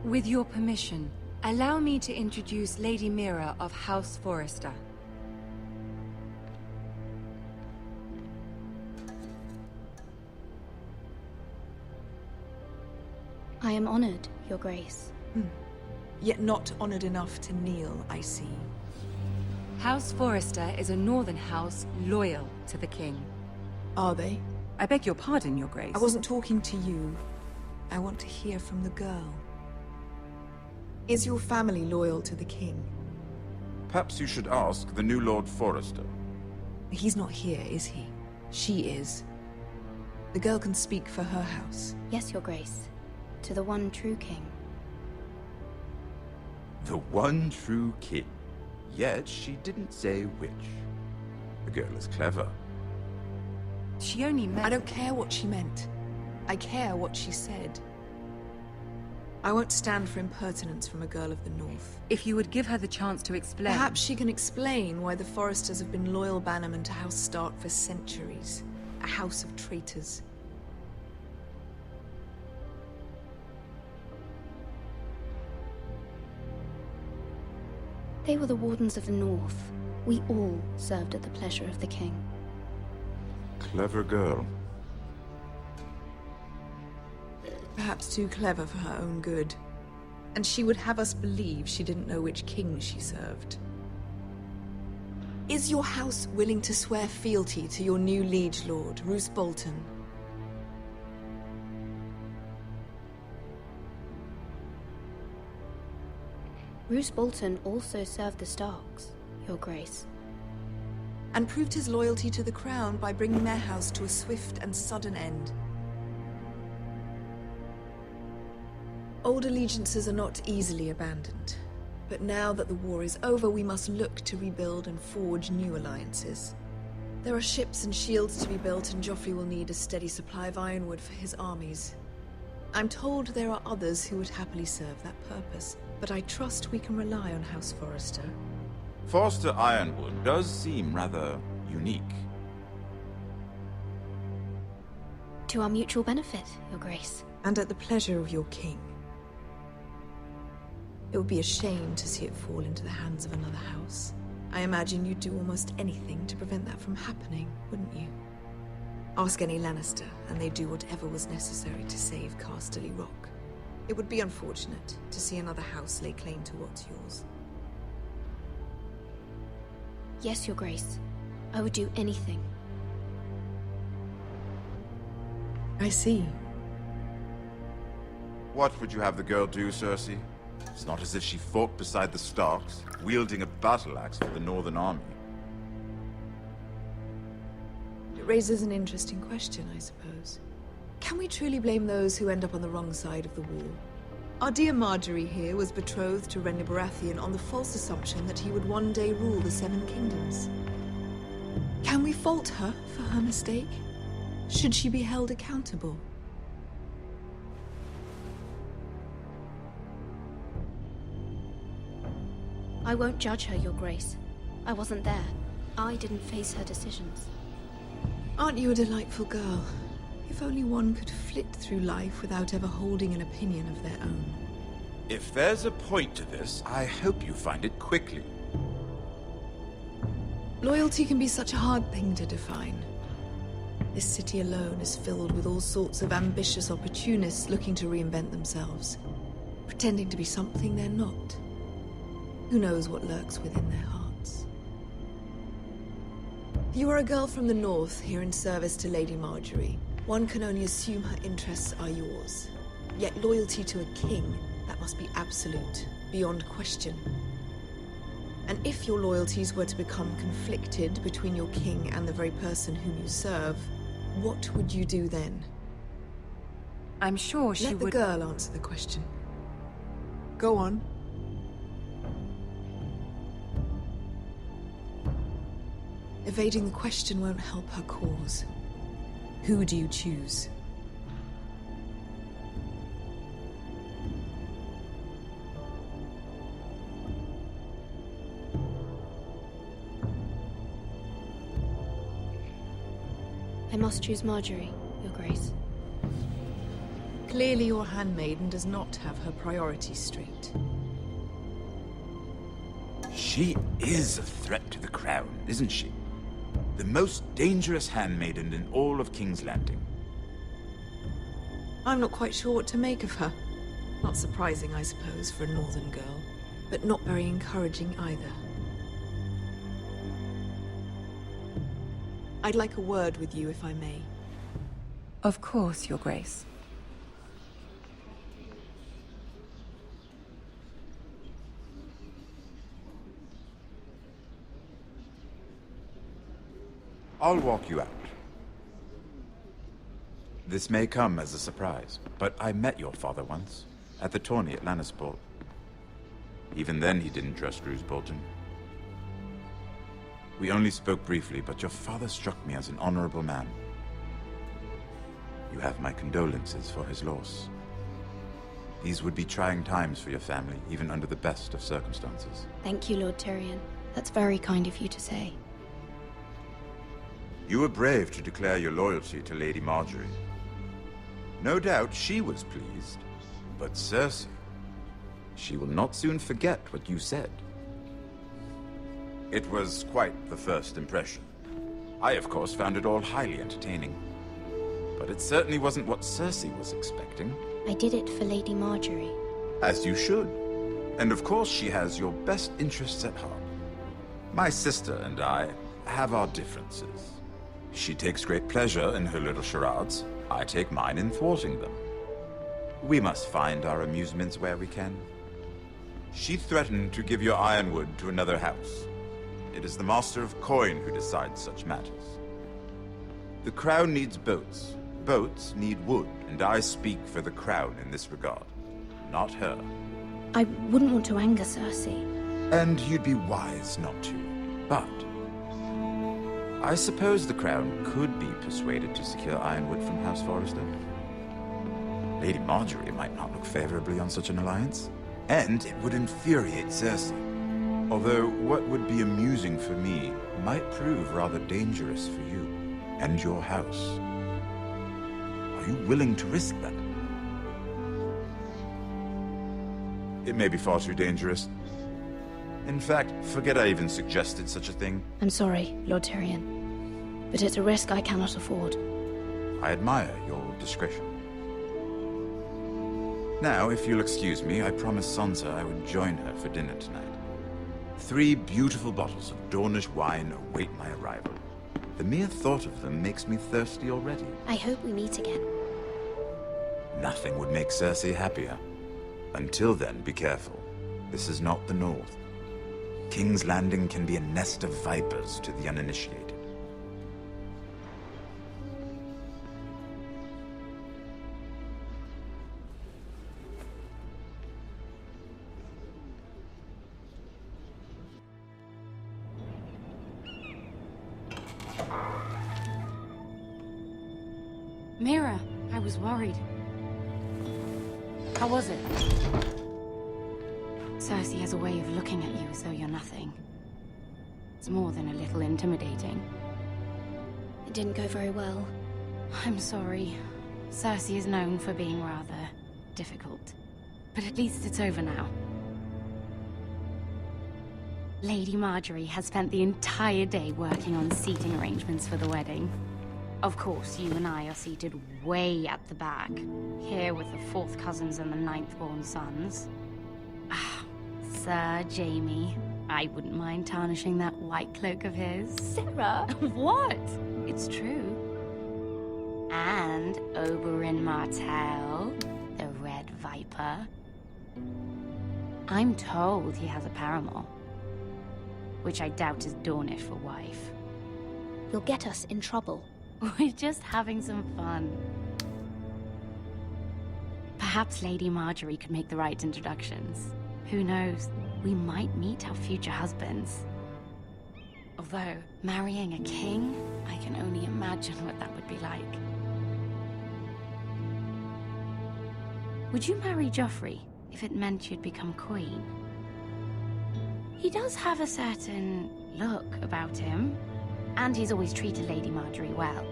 With your permission, allow me to introduce Lady Mira of House Forrester. I am honored, Your Grace. Yet not honored enough to kneel, I see. House Forrester is a northern house loyal to the king. Are they? I beg your pardon, Your Grace. I wasn't talking to you. I want to hear from the girl. Is your family loyal to the king? Perhaps you should ask the new Lord Forrester. He's not here, is he? She is. The girl can speak for her house. Yes, Your Grace. To the one true king. The one true king. Yet she didn't say which. The girl is clever. She only meant... I don't care what she meant. I care what she said. I won't stand for impertinence from a girl of the North. If you would give her the chance to explain... Perhaps she can explain why the Forresters have been loyal bannermen to House Stark for centuries. A house of traitors. They were the Wardens of the North. We all served at the pleasure of the king. Clever girl. Perhaps too clever for her own good. And she would have us believe she didn't know which king she served. Is your house willing to swear fealty to your new liege lord, Roose Bolton? Roose Bolton also served the Starks, Your Grace. And proved his loyalty to the crown by bringing their house to a swift and sudden end. Old allegiances are not easily abandoned. But now that the war is over, we must look to rebuild and forge new alliances. There are ships and shields to be built, and Joffrey will need a steady supply of ironwood for his armies. I'm told there are others who would happily serve that purpose, but I trust we can rely on House Forrester. Forrester Ironwood does seem rather unique. To our mutual benefit, Your Grace. And at the pleasure of your king. It would be a shame to see it fall into the hands of another house. I imagine you'd do almost anything to prevent that from happening, wouldn't you? Ask any Lannister, and they'd do whatever was necessary to save Casterly Rock. It would be unfortunate to see another house lay claim to what's yours. Yes, Your Grace. I would do anything. I see. What would you have the girl do, Cersei? It's not as if she fought beside the Starks, wielding a battle axe for the Northern Army. It raises an interesting question, I suppose. Can we truly blame those who end up on the wrong side of the wall? Our dear Marjorie here was betrothed to Renly Baratheon on the false assumption that he would one day rule the Seven Kingdoms. Can we fault her for her mistake? Should she be held accountable? I won't judge her, Your Grace. I wasn't there. I didn't face her decisions. Aren't you a delightful girl? If only one could flit through life without ever holding an opinion of their own. If there's a point to this, I hope you find it quickly. Loyalty can be such a hard thing to define. This city alone is filled with all sorts of ambitious opportunists looking to reinvent themselves, pretending to be something they're not. Who knows what lurks within their hearts? You are a girl from the north, here in service to Lady Marjorie. One can only assume her interests are yours. Yet loyalty to a king, that must be absolute, beyond question. And if your loyalties were to become conflicted between your king and the very person whom you serve, what would you do then? I'm sure she would... Let the girl answer the question. Go on. Evading the question won't help her cause. Who do you choose? I must choose Marjorie, Your Grace. Clearly your handmaiden does not have her priorities straight. She is a threat to the crown, isn't she? The most dangerous handmaiden in all of King's Landing. I'm not quite sure what to make of her. Not surprising, I suppose, for a northern girl, but not very encouraging either. I'd like a word with you, if I may. Of course, Your Grace. I'll walk you out. This may come as a surprise, but I met your father once, at the tourney at Lannisport. Even then, he didn't trust Roose Bolton. We only spoke briefly, but your father struck me as an honorable man. You have my condolences for his loss. These would be trying times for your family, even under the best of circumstances. Thank you, Lord Tyrion. That's very kind of you to say. You were brave to declare your loyalty to Lady Marjorie. No doubt she was pleased, but Cersei, she will not soon forget what you said. It was quite the first impression. I, of course, found it all highly entertaining. But it certainly wasn't what Cersei was expecting. I did it for Lady Marjorie. As you should. And of course she has your best interests at heart. My sister and I have our differences. She takes great pleasure in her little charades. I take mine in thwarting them. We must find our amusements where we can. She threatened to give your ironwood to another house. It is the Master of Coin who decides such matters. The Crown needs boats. Boats need wood, and I speak for the Crown in this regard, not her. I wouldn't want to anger Cersei. And you'd be wise not to. But I suppose the Crown could be persuaded to secure ironwood from House Forrester. Lady Marjorie might not look favorably on such an alliance, and it would infuriate Cersei. Although what would be amusing for me might prove rather dangerous for you and your house. Are you willing to risk that? It may be far too dangerous. In fact, forget I even suggested such a thing. I'm sorry, Lord Tyrion, but it's a risk I cannot afford. I admire your discretion. Now, if you'll excuse me, I promised Sansa I would join her for dinner tonight. 3 beautiful bottles of Dornish wine await my arrival. The mere thought of them makes me thirsty already. I hope we meet again. Nothing would make Cersei happier. Until then, be careful. This is not the North. King's Landing can be a nest of vipers to the uninitiated. Mira, I was worried. How was it? Cersei has a way of looking at you as though you're nothing. It's more than a little intimidating. It didn't go very well. I'm sorry. Cersei is known for being rather difficult. But at least it's over now. Lady Marjorie has spent the entire day working on seating arrangements for the wedding. Of course, you and I are seated way at the back, here with the 4th cousins and the 9th-born sons. Ah, Sir Jaime, I wouldn't mind tarnishing that white cloak of his. Sarah! What? It's true. And Oberyn Martell, the Red Viper. I'm told he has a paramour, which I doubt is Dornish for wife. You'll get us in trouble. We're just having some fun. Perhaps Lady Marjorie could make the right introductions. Who knows? We might meet our future husbands. Although, marrying a king, I can only imagine what that would be like. Would you marry Joffrey if it meant you'd become queen? He does have a certain look about him. And he's always treated Lady Marjorie well.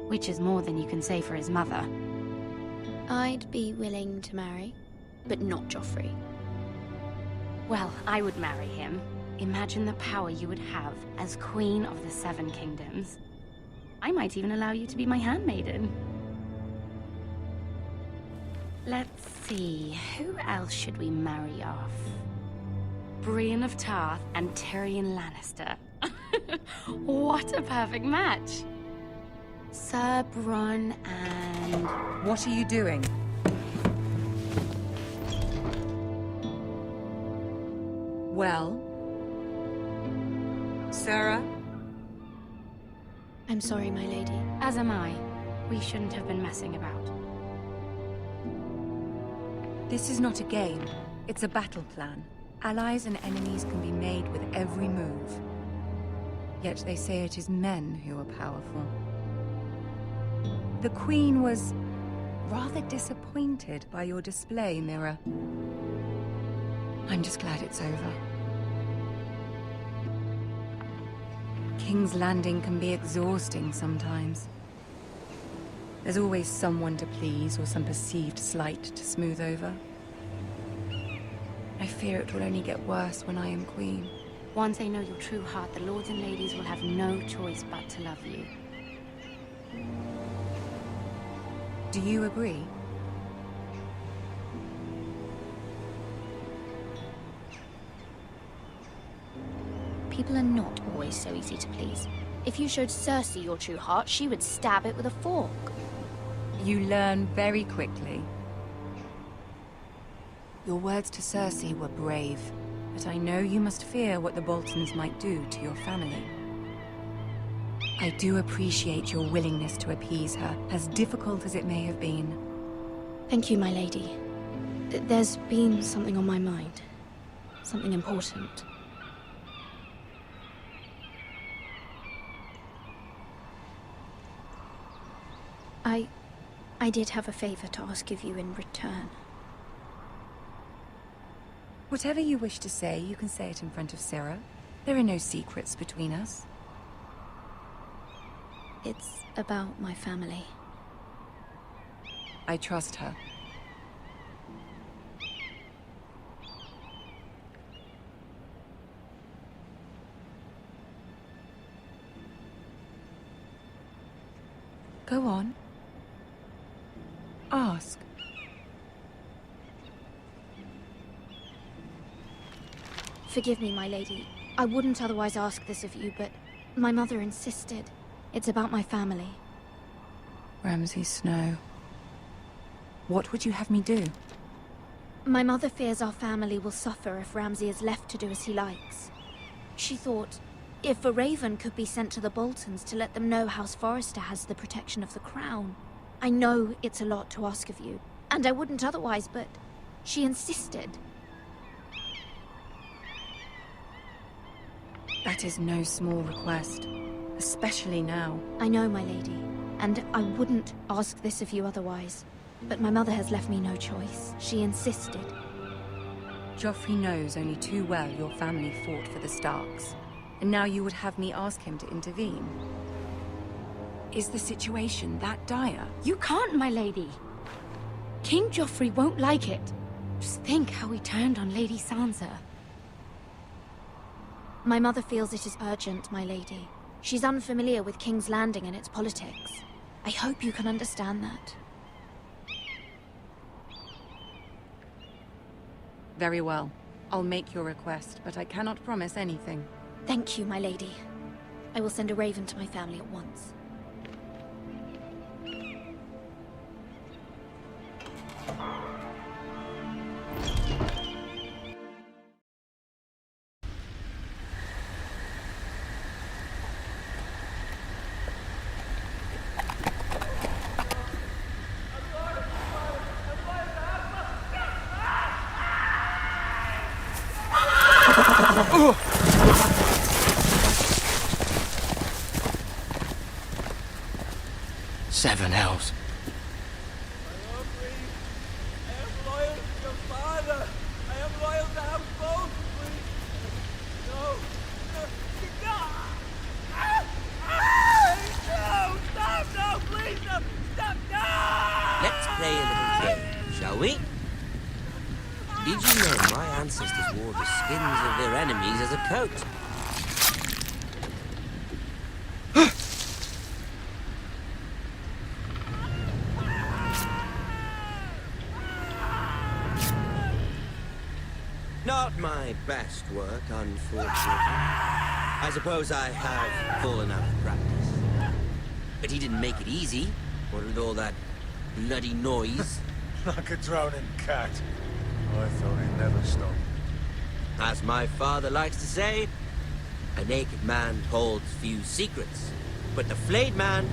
Which is more than you can say for his mother. I'd be willing to marry, but not Joffrey. Well, I would marry him. Imagine the power you would have as Queen of the Seven Kingdoms. I might even allow you to be my handmaiden. Let's see, who else should we marry off? Brienne of Tarth and Tyrion Lannister. What a perfect match! Sir Bronn and... What are you doing? Well? Sarah? I'm sorry, my lady. As am I. We shouldn't have been messing about. This is not a game. It's a battle plan. Allies and enemies can be made with every move. Yet they say it is men who are powerful. The Queen was rather disappointed by your display, Mira. I'm just glad it's over. King's Landing can be exhausting sometimes. There's always someone to please or some perceived slight to smooth over. I fear it will only get worse when I am queen. Once they know your true heart, the lords and ladies will have no choice but to love you. Do you agree? People are not always so easy to please. If you showed Cersei your true heart, she would stab it with a fork. You learn very quickly. Your words to Cersei were brave, but I know you must fear what the Boltons might do to your family. I do appreciate your willingness to appease her, as difficult as it may have been. Thank you, my lady. There's been something on my mind. Something important. I did have a favor to ask of you in return. Whatever you wish to say, you can say it in front of Sarah. There are no secrets between us. It's about my family. I trust her. Go on. Ask. Forgive me, my lady. I wouldn't otherwise ask this of you, but my mother insisted. It's about my family. Ramsay Snow. What would you have me do? My mother fears our family will suffer if Ramsay is left to do as he likes. She thought, if a raven could be sent to the Boltons to let them know House Forrester has the protection of the crown. I know it's a lot to ask of you, and I wouldn't otherwise, but she insisted. That is no small request, especially now. I know, my lady, and I wouldn't ask this of you otherwise. But my mother has left me no choice. She insisted. Joffrey knows only too well your family fought for the Starks, and now you would have me ask him to intervene. Is the situation that dire? You can't, my lady. King Joffrey won't like it. Just think how he turned on Lady Sansa. My mother feels it is urgent, my lady. She's unfamiliar with King's Landing and its politics. I hope you can understand that. Very well. I'll make your request, but I cannot promise anything. Thank you, my lady. I will send a raven to my family at once. Seven hells. Let's play a little game. skins of their enemies as a coat. Not my best work, unfortunately. I suppose I have fallen out of practice. But he didn't make it easy, what with all that bloody noise. Like a drowning cat. I thought he'd never stop. As my father likes to say, a naked man holds few secrets. But the flayed man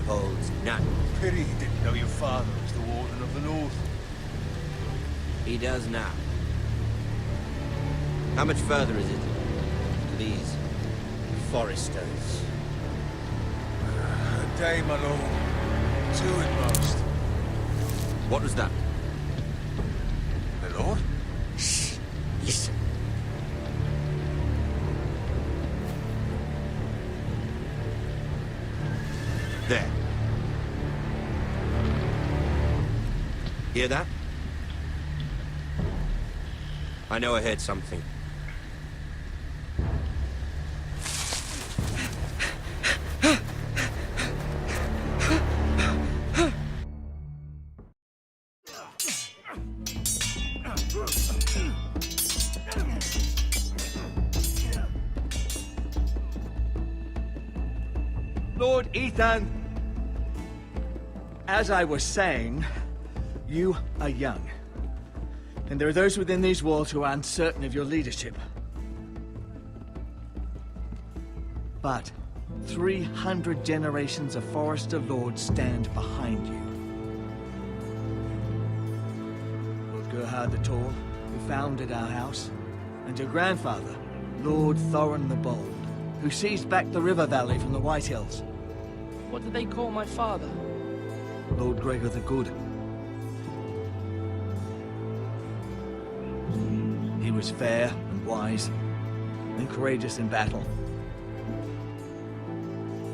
holds none. Pity he didn't know your father was the Warden of the North. He does now. How much further is it to these foresters? A day, my lord. 2 at most. What was that? My lord? Shh. Listen. There. Hear that? I know I heard something. Lord Ethan! As I was saying, you are young. And there are those within these walls who are uncertain of your leadership. But 300 generations of Forester Lords stand behind you. Lord Gerhard the Tall, who founded our house, and your grandfather, Lord Thorin the Bold, who seized back the river valley from the White Hills. What did they call my father? Lord Gregor the Good. He was fair and wise, and courageous in battle.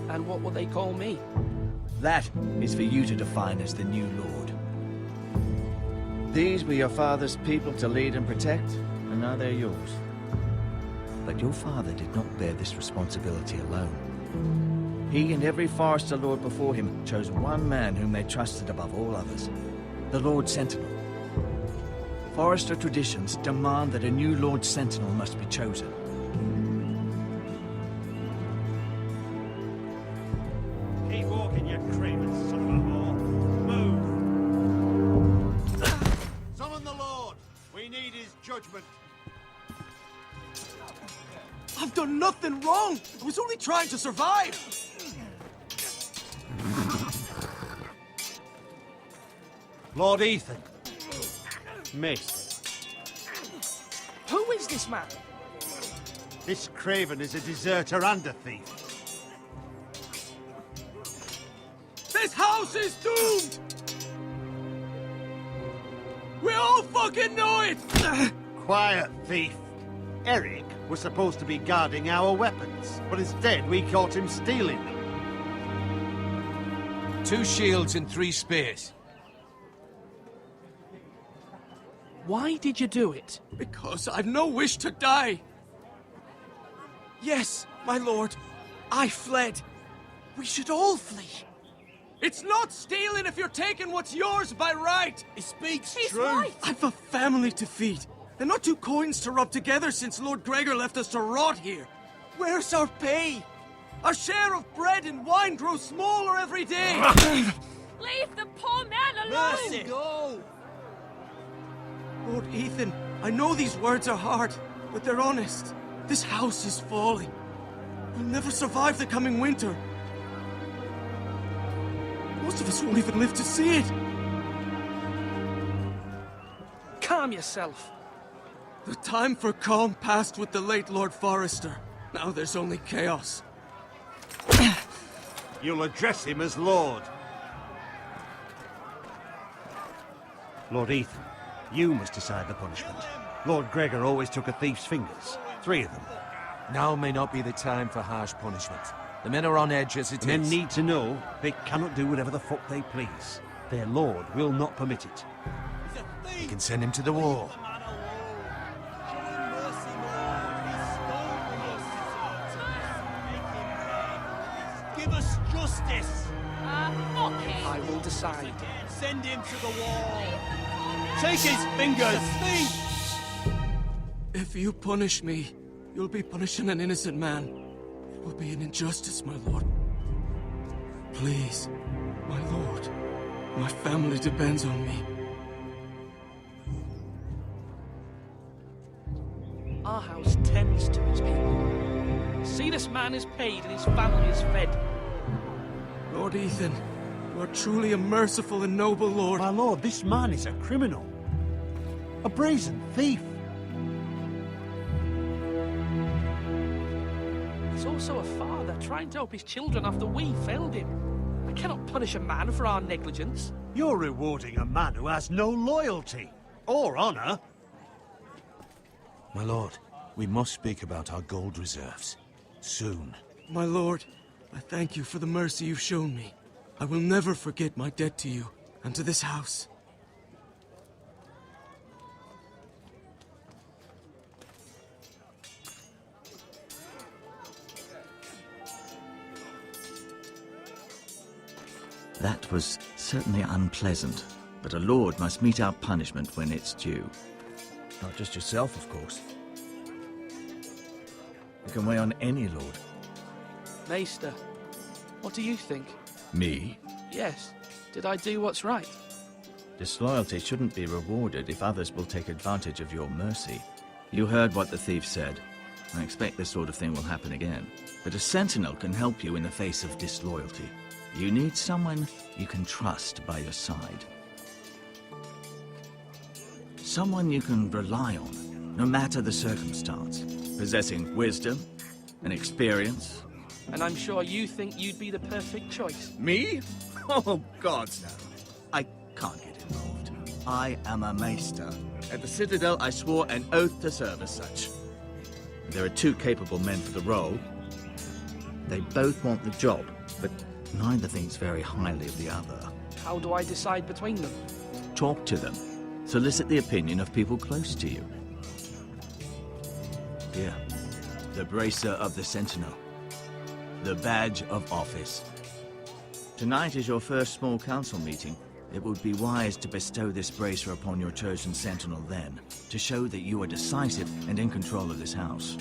And what will they call me? That is for you to define as the new lord. These were your father's people to lead and protect, and now they're yours. But your father did not bear this responsibility alone. He and every Forester Lord before him chose one man whom they trusted above all others, the Lord Sentinel. Forester traditions demand that a new Lord Sentinel must be chosen. Keep walking, you craven son of a whore. Move! Summon the Lord! We need his judgment. I've done nothing wrong! I was only trying to survive! Lord Ethan. Miss. Who is this man? This craven is a deserter and a thief. This house is doomed! We all fucking know it! Quiet, thief. Eric was supposed to be guarding our weapons, but instead we caught him stealing them. 2 shields and 3 spears. Why did you do it? Because I've no wish to die. Yes, my lord. I fled. We should all flee. It's not stealing if you're taking what's yours by right. He speaks He's right. I've a family to feed, and not 2 coins to rub together since Lord Gregor left us to rot here. Where's our pay? Our share of bread and wine grows smaller every day. Leave the poor man alone! Mercy. Go! Lord Ethan, I know these words are hard, but they're honest. This house is falling. We'll never survive the coming winter. Most of us won't even live to see it. Calm yourself. The time for calm passed with the late Lord Forester. Now there's only chaos. You'll address him as Lord. Lord Ethan, you must decide the punishment. Lord Gregor always took a thief's fingers. 3 of them. Now may not be the time for harsh punishment. The men are on edge as it is. Men need to know they cannot do whatever the fuck they please. Their lord will not permit it. You can send him to the wall. Give us justice! I will decide. Send him to the wall! Take his fingers! If you punish me, you'll be punishing an innocent man. It will be an injustice, my lord. Please, my lord. My family depends on me. Our house tends to its people. See, this man is paid and his family is fed. Lord Ethan, you are truly a merciful and noble lord. My lord, this man is a criminal. A brazen thief. He's also a father trying to help his children after we failed him. I cannot punish a man for our negligence. You're rewarding a man who has no loyalty or honor. My lord, we must speak about our gold reserves. Soon. My lord, I thank you for the mercy you've shown me. I will never forget my debt to you and to this house. That was certainly unpleasant, but a lord must mete out punishment when it's due. Not just yourself, of course. You can weigh on any lord. Maester, what do you think? Me? Yes. Did I do what's right? Disloyalty shouldn't be rewarded if others will take advantage of your mercy. You heard what the thief said. I expect this sort of thing will happen again. But a sentinel can help you in the face of disloyalty. You need someone you can trust by your side. Someone you can rely on, no matter the circumstance. Possessing wisdom and experience. And I'm sure you think you'd be the perfect choice. Me? Oh, gods, no. I can't get involved. I am a maester. At the Citadel, I swore an oath to serve as such. There are two capable men for the role. They both want the job, but neither thinks very highly of the other. How do I decide between them? Talk to them. Solicit the opinion of people close to you. Here, the bracer of the Sentinel. The badge of office. Tonight is your first small council meeting. It would be wise to bestow this bracer upon your chosen sentinel then, to show that you are decisive and in control of this house.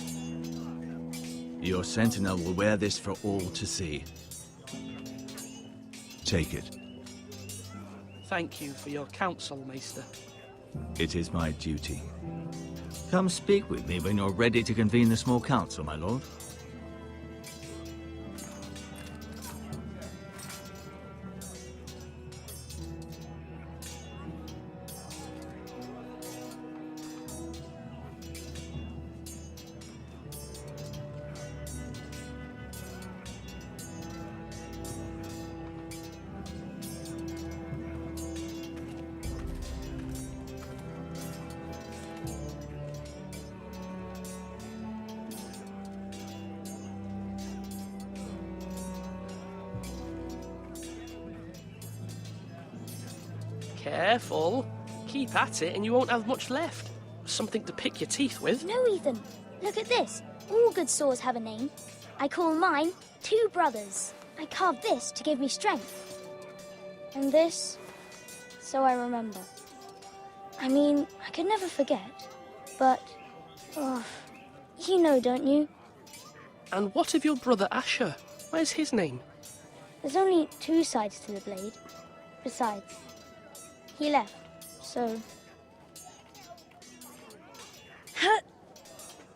Your sentinel will wear this for all to see. Take it. Thank you for your counsel, Maester. It is my duty. Come speak with me when you're ready to convene the small council, my lord. Careful. Keep at it and you won't have much left. Something to pick your teeth with. No, Ethan. Look at this. All good swords have a name. I call mine Two Brothers. I carved this to give me strength. And this, so I remember. I mean, I could never forget. But, oh, you know, don't you? And what of your brother Asher? Where's his name? There's only two sides to the blade. Besides, he left, so...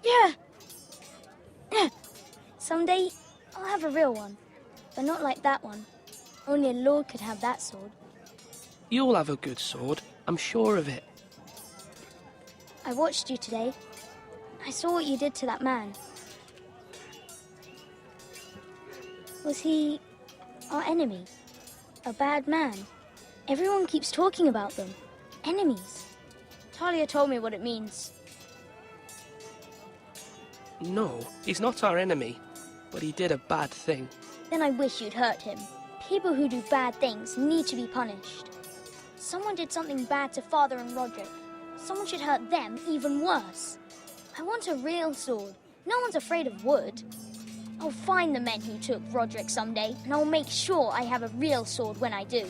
Yeah! Someday, I'll have a real one. But not like that one. Only a lord could have that sword. You'll have a good sword. I'm sure of it. I watched you today. I saw what you did to that man. Was he our enemy? A bad man? Everyone keeps talking about them. Enemies. Talia told me what it means. No, he's not our enemy. But he did a bad thing. Then I wish you'd hurt him. People who do bad things need to be punished. Someone did something bad to Father and Roderick. Someone should hurt them even worse. I want a real sword. No one's afraid of wood. I'll find the men who took Roderick someday, and I'll make sure I have a real sword when I do.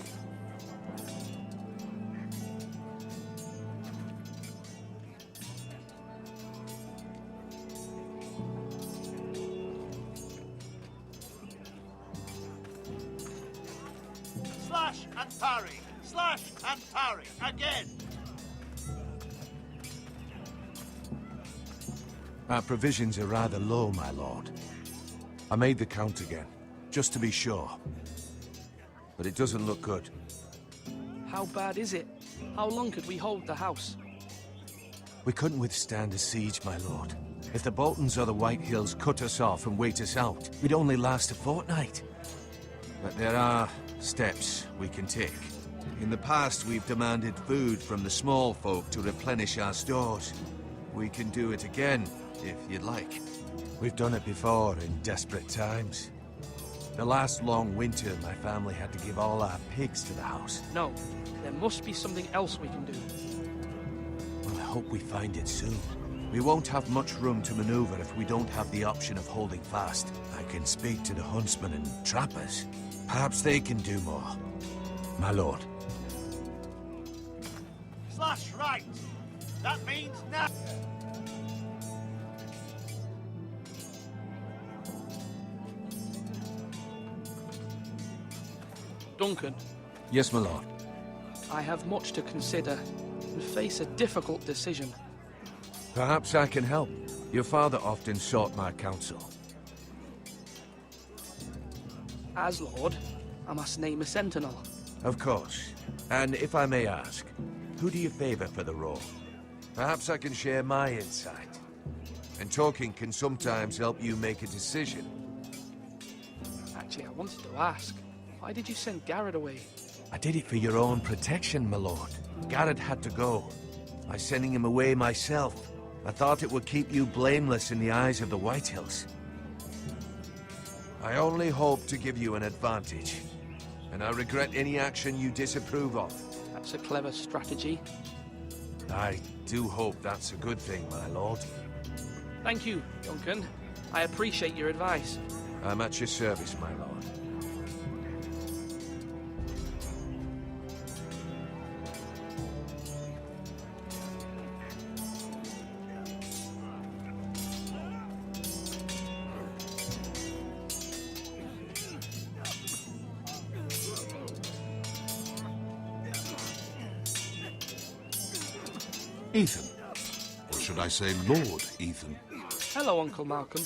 Slash and parry! Slash and parry! Again! Our provisions are rather low, my lord. I made the count again, just to be sure. But it doesn't look good. How bad is it? How long could we hold the house? We couldn't withstand a siege, my lord. If the Boltons or the White Hills cut us off and wait us out, we'd only last a fortnight. But there are steps we can take. In the past, we've demanded food from the small folk to replenish our stores. We can do it again, if you'd like. We've done it before in desperate times. The last long winter, my family had to give all our pigs to the house. No, there must be something else we can do. Well, I hope we find it soon. We won't have much room to maneuver if we don't have the option of holding fast. I can speak to the huntsmen and trappers. Perhaps they can do more. My lord. Slash right! That means now! Duncan. Yes, my lord. I have much to consider and face a difficult decision. Perhaps I can help. Your father often sought my counsel. As Lord, I must name a sentinel. Of course. And if I may ask, who do you favor for the role? Perhaps I can share my insight. And talking can sometimes help you make a decision. Actually, I wanted to ask, why did you send Garrett away? I did it for your own protection, my lord. Garrett had to go. By sending him away myself, I thought it would keep you blameless in the eyes of the White Hills. I only hope to give you an advantage, and I regret any action you disapprove of. That's a clever strategy. I do hope that's a good thing, my lord. Thank you, Duncan. I appreciate your advice. I'm at your service, my lord. Ethan. Or should I say Lord Ethan? Hello, Uncle Malcolm.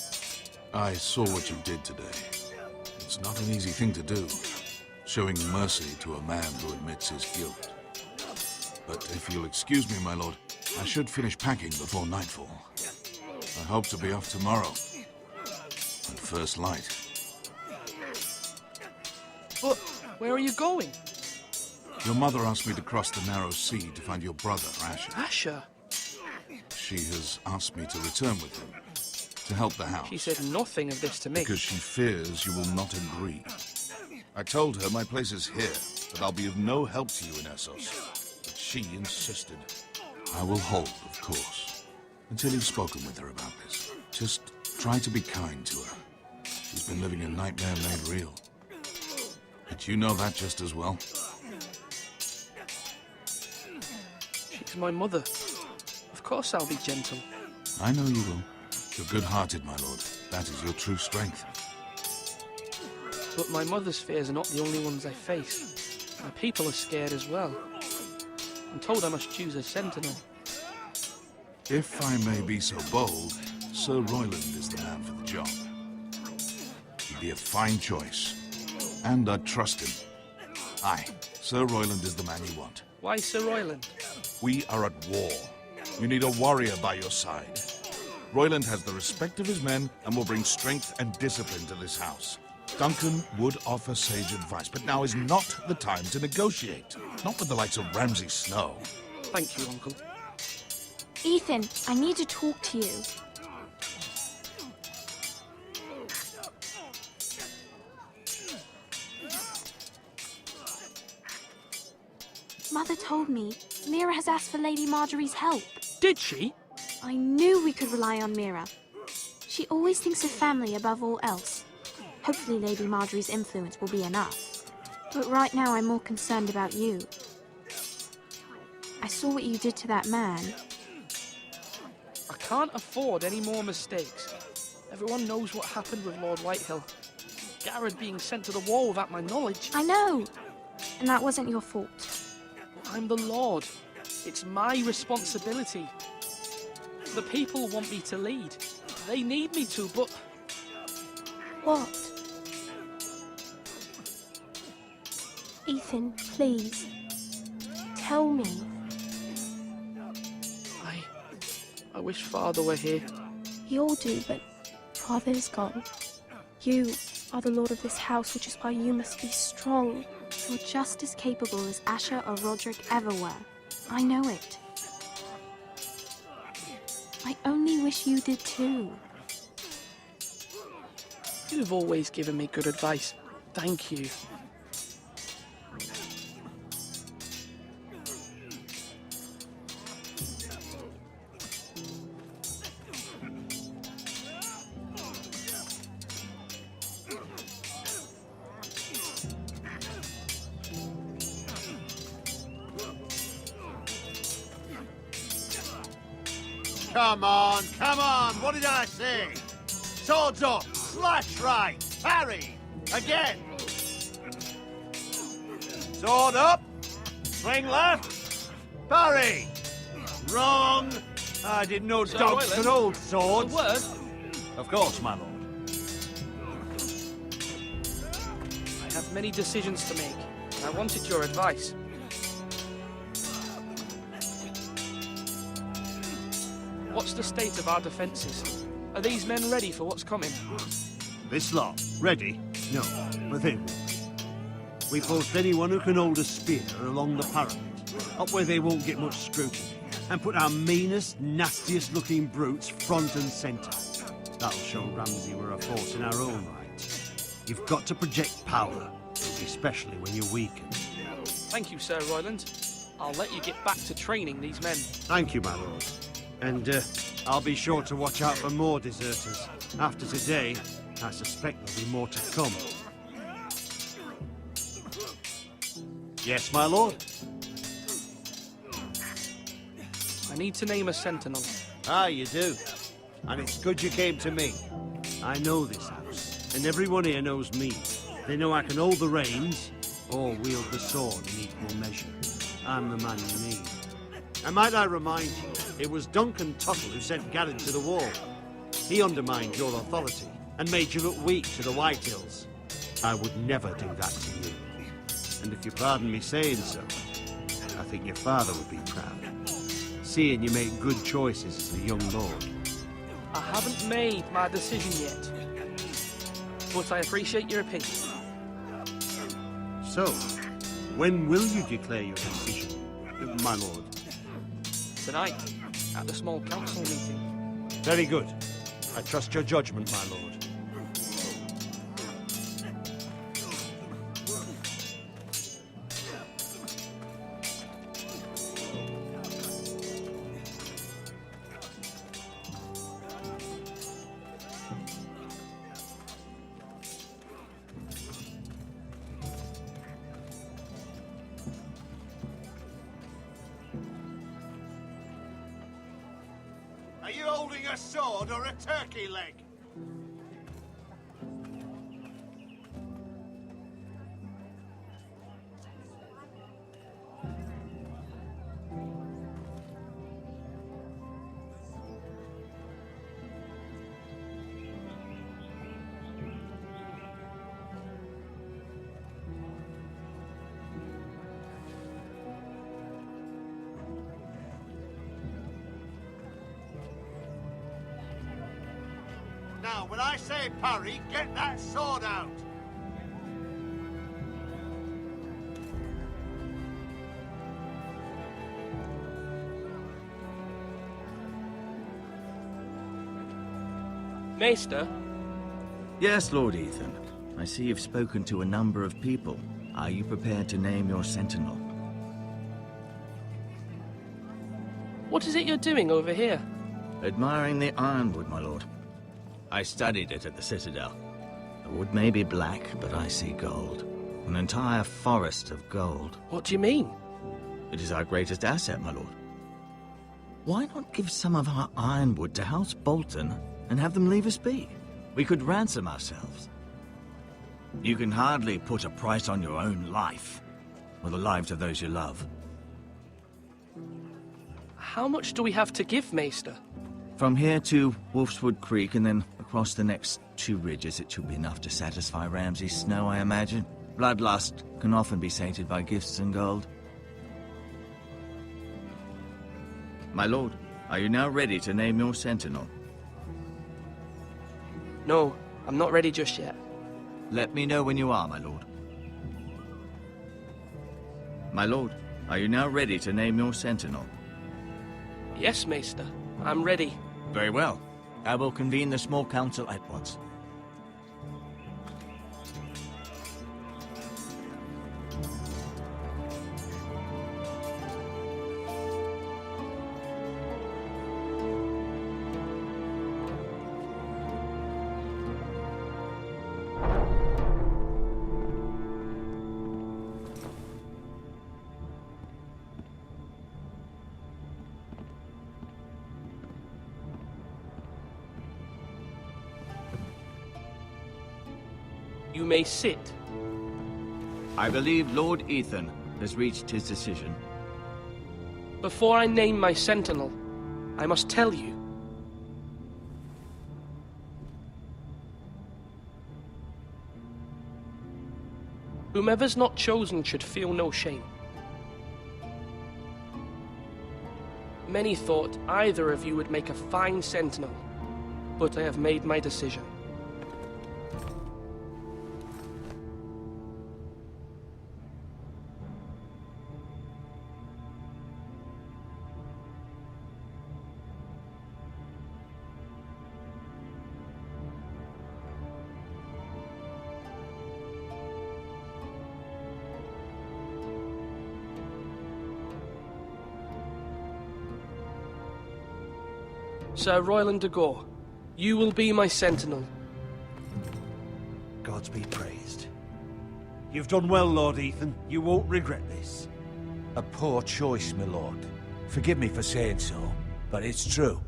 I saw what you did today. It's not an easy thing to do, showing mercy to a man who admits his guilt. But if you'll excuse me, my lord, I should finish packing before nightfall. I hope to be off tomorrow. At first light. But where are you going? Your mother asked me to cross the narrow sea to find your brother, Asher. Asher? She has asked me to return with him, to help the house. She said nothing of this to me. Because she fears you will not agree. I told her my place is here, that I'll be of no help to you in Essos. But she insisted. I will hold, of course, until you've spoken with her about this. Just try to be kind to her. She's been living a nightmare made real. But you know that just as well. She's my mother. Of course I'll be gentle. I know you will. You're good-hearted, my lord. That is your true strength. But my mother's fears are not the only ones I face. My people are scared as well. I'm told I must choose a sentinel. If I may be so bold, Sir Royland is the man for the job. He'd be a fine choice. And I'd trust him. Aye, Sir Royland is the man you want. Why Sir Royland? We are at war. You need a warrior by your side. Royland has the respect of his men and will bring strength and discipline to this house. Duncan would offer sage advice, but now is not the time to negotiate. Not with the likes of Ramsay Snow. Thank you, Uncle. Ethan, I need to talk to you. Mother told me Mira has asked for Lady Marjorie's help. Did she? I knew we could rely on Mira. She always thinks of family above all else. Hopefully Lady Marjorie's influence will be enough. But right now I'm more concerned about you. I saw what you did to that man. I can't afford any more mistakes. Everyone knows what happened with Lord Whitehill. Garrett being sent to the wall without my knowledge. I know! And that wasn't your fault. I'm the Lord. It's my responsibility. The people want me to lead. They need me to, but... What? Ethan, please. Tell me. I wish Father were here. You all do, but Father's gone. You are the lord of this house, which is why you must be strong. You're just as capable as Asher or Roderick ever were. I know it. I only wish you did too. You've always given me good advice. Thank you. Come on, what did I say? Swords up, slash right, parry, again. Sword up, swing left, parry. Wrong. I didn't know dogs could hold swords. A word? Of course, my lord. I have many decisions to make, and I wanted your advice. What's the state of our defences? Are these men ready for what's coming? This lot, ready? No, but they won't. We post anyone who can hold a spear along the parapet, up where they won't get much scrutiny, and put our meanest, nastiest-looking brutes front and centre. That'll show Ramsay we're a force in our own right. You've got to project power, especially when you're weakened. Thank you, Sir Royland. I'll let you get back to training these men. Thank you, my lord. And I'll be sure to watch out for more deserters. After today, I suspect there'll be more to come. Yes, my lord? I need to name a sentinel. Ah, you do. And it's good you came to me. I know this house, and everyone here knows me. They know I can hold the reins, or wield the sword in equal measure. I'm the man you need. And might I remind you, it was Duncan Tuttle who sent Garrett to the wall. He undermined your authority, and made you look weak to the Whitehills. I would never do that to you. And if you pardon me saying so, I think your father would be proud. Seeing you make good choices as a young lord. I haven't made my decision yet, but I appreciate your opinion. So, when will you declare your decision, my lord? Tonight, at the small council meeting. Very good. I trust your judgment, my lord. Are you holding a sword or a turkey leg? Now, when I say parry, get that sword out. Maester? Yes, Lord Ethan. I see you've spoken to a number of people. Are you prepared to name your sentinel? What is it you're doing over here? Admiring the ironwood, my lord. I studied it at the Citadel. The wood may be black, but I see gold. An entire forest of gold. What do you mean? It is our greatest asset, my lord. Why not give some of our ironwood to House Bolton and have them leave us be? We could ransom ourselves. You can hardly put a price on your own life, or the lives of those you love. How much do we have to give, Maester? From here to Wolfswood Creek and then across the next 2 ridges, it should be enough to satisfy Ramsay Snow, I imagine. Bloodlust can often be sated by gifts and gold. My lord, are you now ready to name your sentinel? No, I'm not ready just yet. Let me know when you are, my lord. My lord, are you now ready to name your sentinel? Yes, Maester. I'm ready. Very well. I will convene the small council at once. You may sit. I believe Lord Ethan has reached his decision. Before I name my sentinel, I must tell you. Whomever's not chosen should feel no shame. Many thought either of you would make a fine sentinel, but I have made my decision. Sir Royland de Gore, you will be my sentinel. Gods be praised. You've done well, Lord Ethan. You won't regret this. A poor choice, my lord. Forgive me for saying so, but it's true.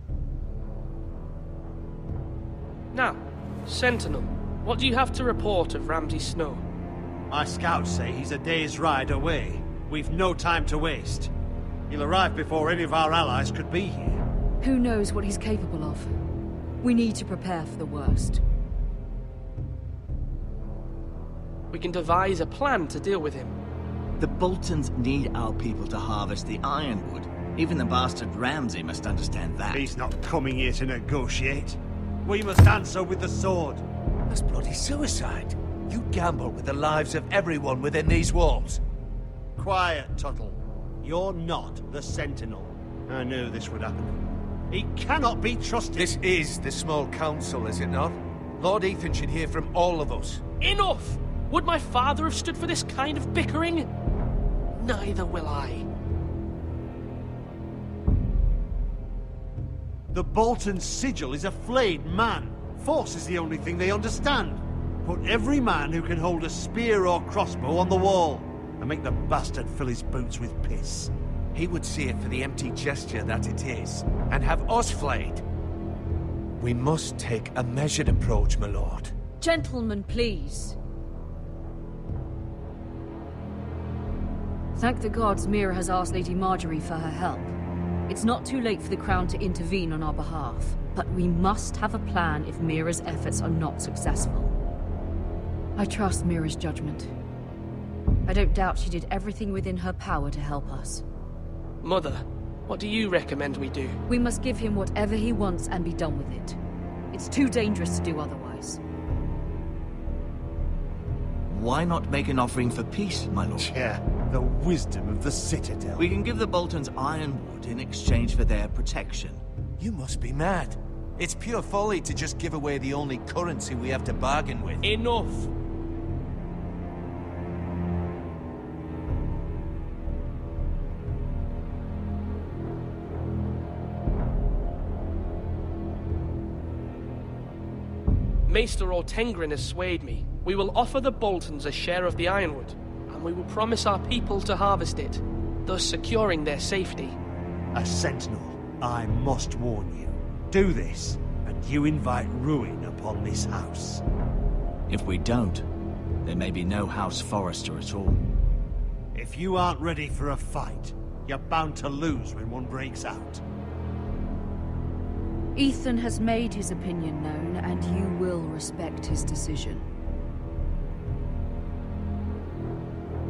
Now, sentinel, what do you have to report of Ramsay Snow? My scouts say he's a day's ride away. We've no time to waste. He'll arrive before any of our allies could be here. Who knows what he's capable of? We need to prepare for the worst. We can devise a plan to deal with him. The Boltons need our people to harvest the ironwood. Even the bastard Ramsay must understand that. He's not coming here to negotiate. We must answer with the sword. That's bloody suicide. You gamble with the lives of everyone within these walls. Quiet, Tuttle. You're not the Sentinel. I knew this would happen. He cannot be trusted. This is the small council, is it not? Lord Ethan should hear from all of us. Enough! Would my father have stood for this kind of bickering? Neither will I. The Bolton sigil is a flayed man. Force is the only thing they understand. Put every man who can hold a spear or crossbow on the wall, and make the bastard fill his boots with piss. He would see it for the empty gesture that it is, and have us flayed. We must take a measured approach, my lord. Gentlemen, please. Thank the gods Mira has asked Lady Marjorie for her help. It's not too late for the Crown to intervene on our behalf, but we must have a plan if Mira's efforts are not successful. I trust Mira's judgment. I don't doubt she did everything within her power to help us. Mother, what do you recommend we do? We must give him whatever he wants and be done with it. It's too dangerous to do otherwise. Why not make an offering for peace, my lord? Yeah, the wisdom of the Citadel. We can give the Boltons ironwood in exchange for their protection. You must be mad. It's pure folly to just give away the only currency we have to bargain with. Enough! Maester Ortengrin has swayed me. We will offer the Boltons a share of the ironwood, and we will promise our people to harvest it, thus securing their safety. A sentinel, I must warn you. Do this, and you invite ruin upon this house. If we don't, there may be no House Forrester at all. If you aren't ready for a fight, you're bound to lose when one breaks out. Ethan has made his opinion known, and you will respect his decision.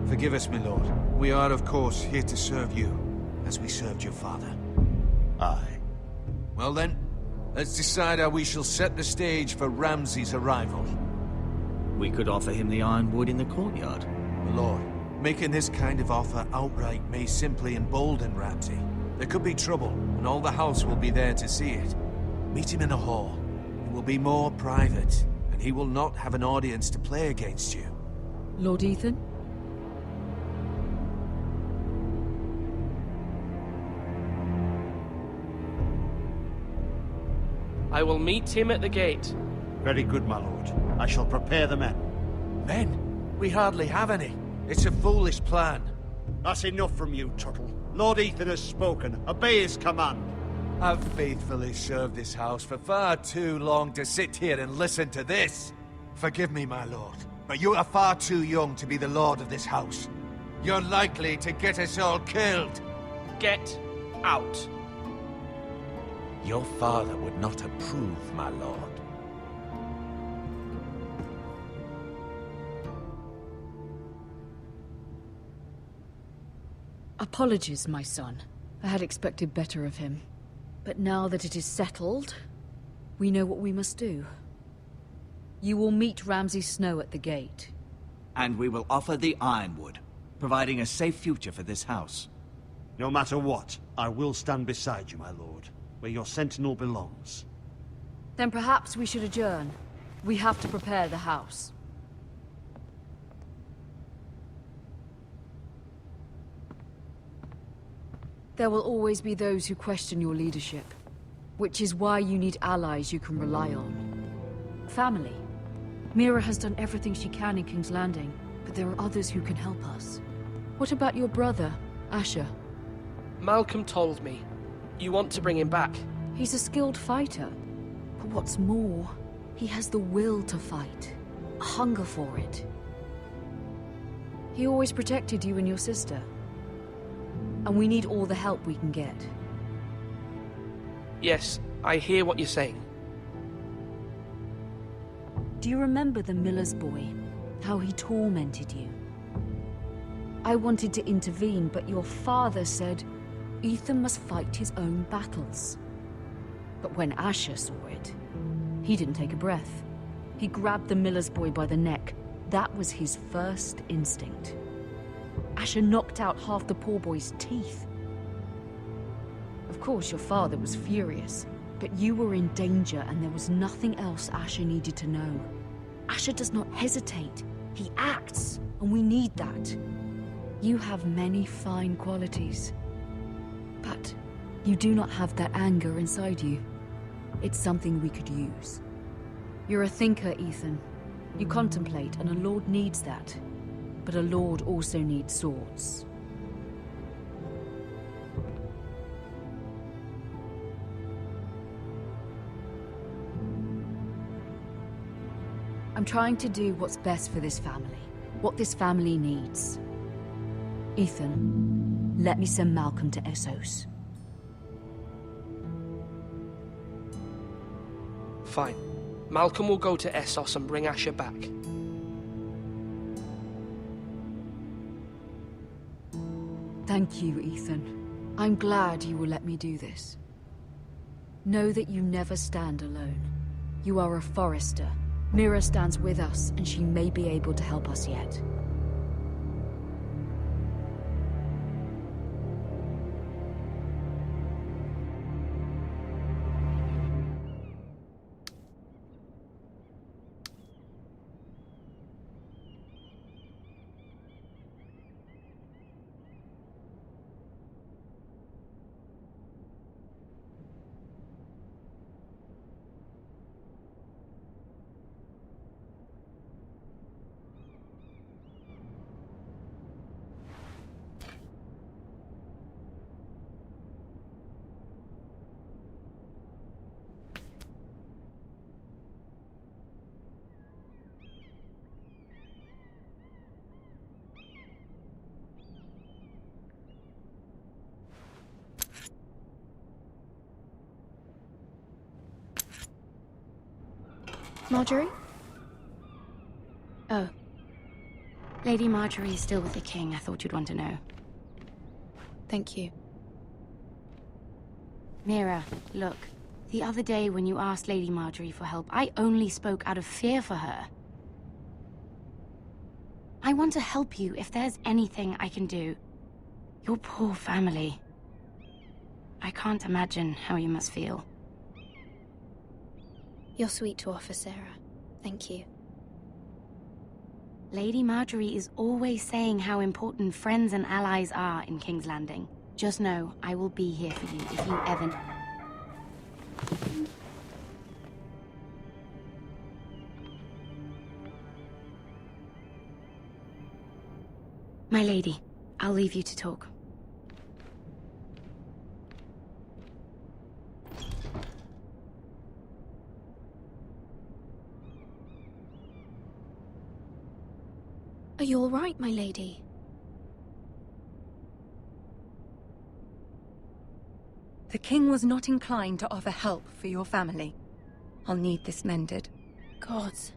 Forgive us, my lord. We are, of course, here to serve you, as we served your father. Aye. Well then, let's decide how we shall set the stage for Ramsay's arrival. We could offer him the ironwood in the courtyard. My lord, making this kind of offer outright may simply embolden Ramsay. There could be trouble, and all the house will be there to see it. Meet him in a hall. It will be more private, and he will not have an audience to play against you. Lord Ethan? I will meet him at the gate. Very good, my lord. I shall prepare the men. Men? We hardly have any. It's a foolish plan. That's enough from you, Tuttle. Lord Ethan has spoken. Obey his command. I've faithfully served this house for far too long to sit here and listen to this. Forgive me, my lord, but you are far too young to be the lord of this house. You're likely to get us all killed. Get out. Your father would not approve, my lord. Apologies, my son. I had expected better of him. But now that it is settled, we know what we must do. You will meet Ramsay Snow at the gate. And we will offer the ironwood, providing a safe future for this house. No matter what, I will stand beside you, my lord, where your sentinel belongs. Then perhaps we should adjourn. We have to prepare the house. There will always be those who question your leadership, which is why you need allies you can rely on. Family. Mira has done everything she can in King's Landing, but there are others who can help us. What about your brother, Asher? Malcolm told me. You want to bring him back. He's a skilled fighter. But what's more, he has the will to fight. A hunger for it. He always protected you and your sister. And we need all the help we can get. Yes, I hear what you're saying. Do you remember the miller's boy? How he tormented you? I wanted to intervene, but your father said Ethan must fight his own battles. But when Asher saw it, he didn't take a breath. He grabbed the miller's boy by the neck. That was his first instinct. Asher knocked out half the poor boy's teeth. Of course, your father was furious, but you were in danger and there was nothing else Asher needed to know. Asher does not hesitate. He acts, and we need that. You have many fine qualities, but you do not have that anger inside you. It's something we could use. You're a thinker, Ethan. You contemplate, and a lord needs that. But a lord also needs swords. I'm trying to do what's best for this family. What this family needs. Ethan, let me send Malcolm to Essos. Fine. Malcolm will go to Essos and bring Asher back. Thank you, Ethan. I'm glad you will let me do this. Know that you never stand alone. You are a Forrester. Mira stands with us, and she may be able to help us yet. Marjorie? Oh. Lady Marjorie is still with the king. I thought you'd want to know. Thank you. Mira, look. The other day when you asked Lady Marjorie for help, I only spoke out of fear for her. I want to help you if there's anything I can do. Your poor family. I can't imagine how you must feel. You're sweet to offer, Sarah. Thank you. Lady Marjorie is always saying how important friends and allies are in King's Landing. Just know, I will be here for you if you ever... My lady, I'll leave you to talk. Are you all right, my lady? The king was not inclined to offer help for your family. I'll need this mended. Gods.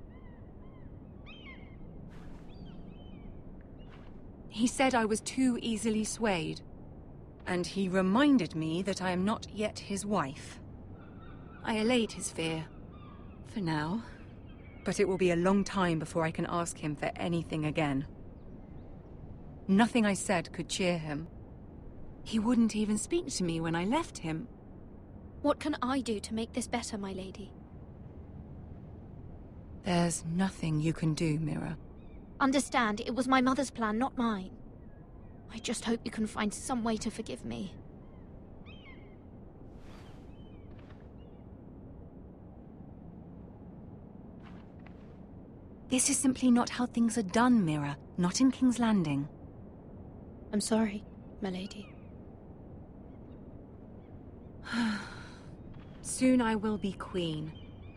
He said I was too easily swayed. And he reminded me that I am not yet his wife. I allayed his fear. For now. But it will be a long time before I can ask him for anything again. Nothing I said could cheer him. He wouldn't even speak to me when I left him. What can I do to make this better, my lady? There's nothing you can do, Mira. Understand, it was my mother's plan, not mine. I just hope you can find some way to forgive me. This is simply not how things are done, Mira. Not in King's Landing. I'm sorry, my lady. Soon I will be queen,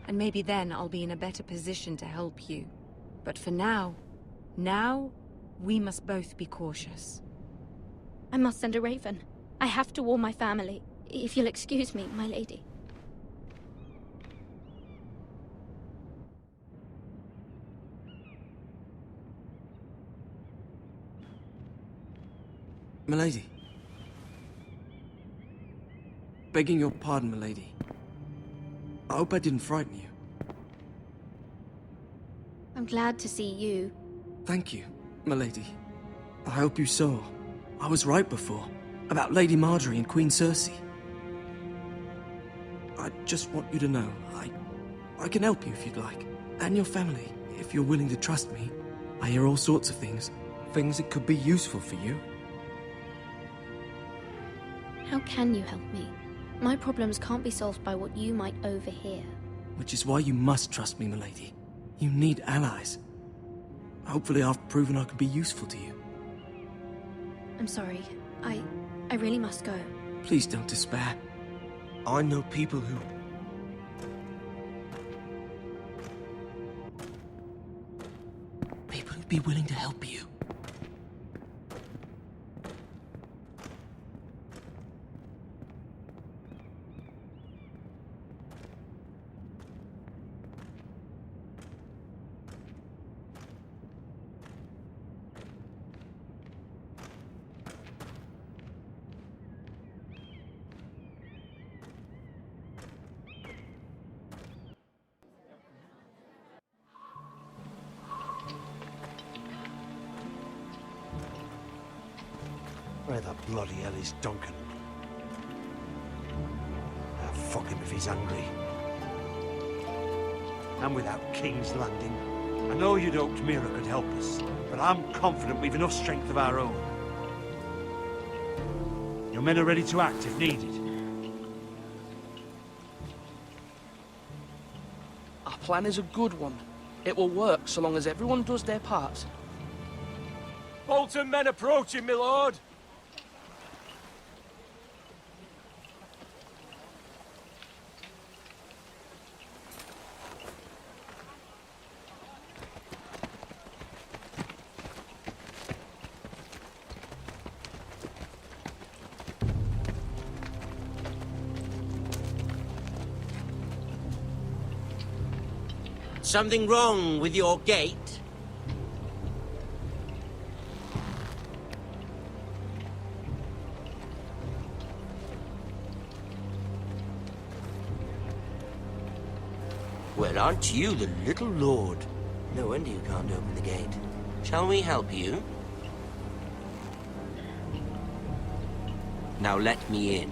and maybe then I'll be in a better position to help you. But for now, we must both be cautious. I must send a raven. I have to warn my family. If you'll excuse me, my lady. Milady. Begging your pardon, milady. I hope I didn't frighten you. I'm glad to see you. Thank you, milady. I hope you saw. I was right before. About Lady Marjorie and Queen Cersei. I just want you to know, I can help you if you'd like. And your family, if you're willing to trust me. I hear all sorts of things. Things that could be useful for you. How can you help me? My problems can't be solved by what you might overhear. Which is why you must trust me, milady. You need allies. Hopefully I've proven I can be useful to you. I'm sorry. I really must go. Please don't despair. I know people who... People who'd be willing to help you. Where the bloody hell is Duncan? Ah, fuck him if he's hungry. And without King's Landing. I know you'd hoped Mira could help us, but I'm confident we've enough strength of our own. Your men are ready to act if needed. Our plan is a good one. It will work so long as everyone does their part. Bolton men approaching, my lord! Something wrong with your gate? Well, aren't you the little lord? No wonder you can't open the gate. Shall we help you? Now let me in.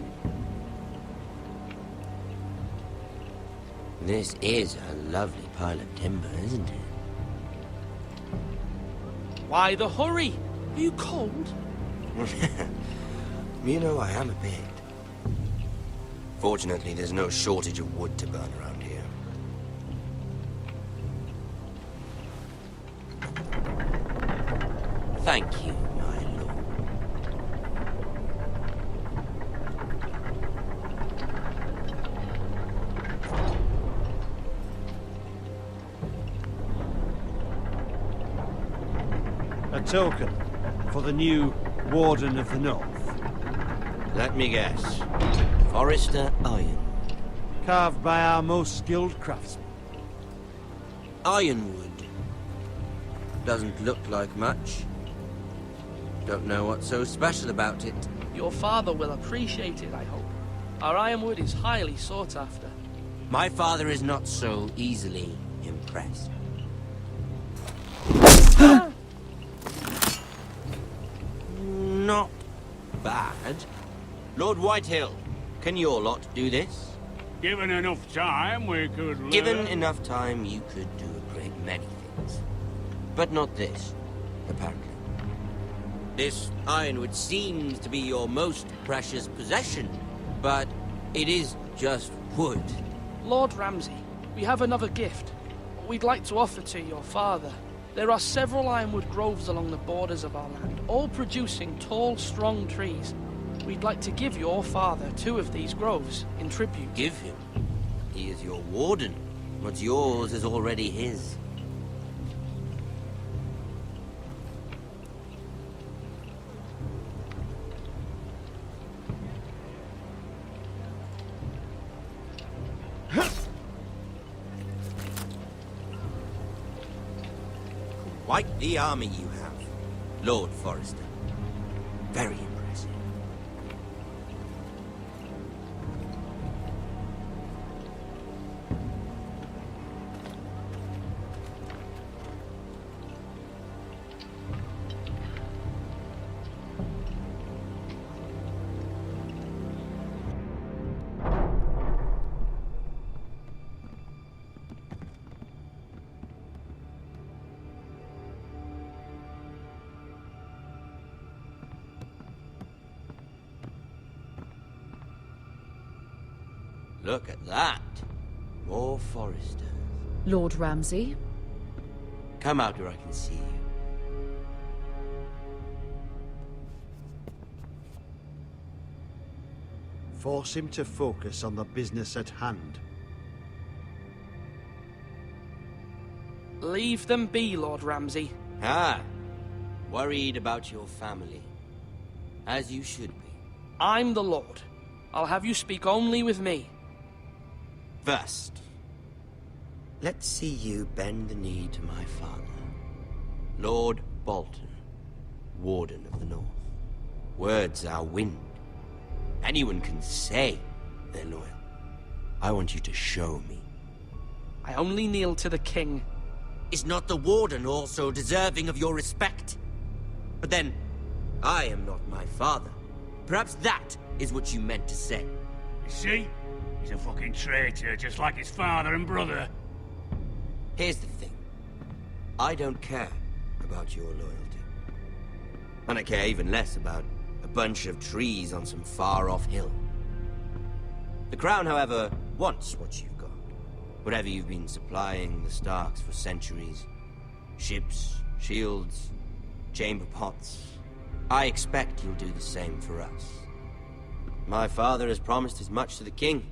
This is a lovely pile of timber, isn't it? Why the hurry? Are you cold? You know, I am a bit. Fortunately, there's no shortage of wood to burn around here. Thank you, my lord. A token for the new Warden of the North. Let me guess. Forrester Iron. Carved by our most skilled craftsmen. Ironwood. Doesn't look like much. Don't know what's so special about it. Your father will appreciate it, I hope. Our ironwood is highly sought after. My father is not so easily impressed. Not bad. Lord Whitehill, can your lot do this? Given enough time, we could learn. Given enough time, you could do a great many things. But not this, apparently. This ironwood seems to be your most precious possession, but it is just wood. Lord Ramsay, we have another gift. We'd like to offer to your father. There are several ironwood groves along the borders of our land, all producing tall, strong trees. We'd like to give your father 2 of these groves in tribute. Give him? He is your warden. What's yours is already his. Quite the army you have, Lord Forrester. Very impressive. Look at that. More Forresters. Lord Ramsay? Come out where I can see you. Force him to focus on the business at hand. Leave them be, Lord Ramsay. Ah, worried about your family. As you should be. I'm the Lord. I'll have you speak only with me. First, let's see you bend the knee to my father, Lord Bolton, Warden of the North. Words are wind. Anyone can say they're loyal. I want you to show me. I only kneel to the king. Is not the Warden also deserving of your respect? But then, I am not my father. Perhaps that is what you meant to say. You see? He's a fucking traitor, just like his father and brother. Here's the thing. I don't care about your loyalty. And I care even less about a bunch of trees on some far-off hill. The Crown, however, wants what you've got. Whatever you've been supplying the Starks for centuries. Ships, shields, chamber pots. I expect you'll do the same for us. My father has promised as much to the king.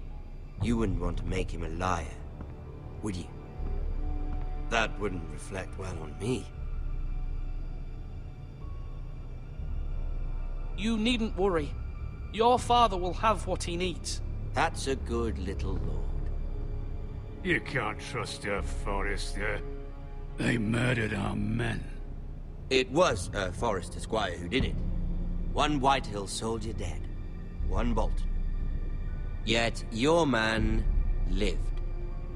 You wouldn't want to make him a liar, would you? That wouldn't reflect well on me. You needn't worry. Your father will have what he needs. That's a good little lord. You can't trust her, Forrester. They murdered our men. It was a Forrester squire who did it. One Whitehill soldier dead. One Bolton. Yet your man lived.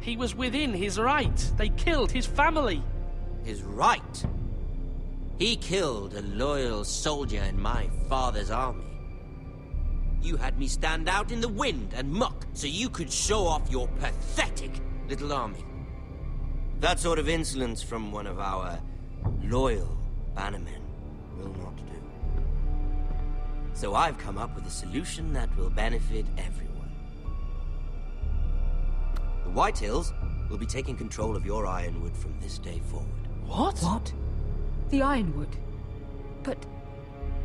He was within his right. They killed his family. His right? He killed a loyal soldier in my father's army. You had me stand out in the wind and muck so you could show off your pathetic little army. That sort of insolence from one of our loyal bannermen will not do. So I've come up with a solution that will benefit everyone. The Whitehills will be taking control of your Ironwood from this day forward. What? What? The Ironwood? But...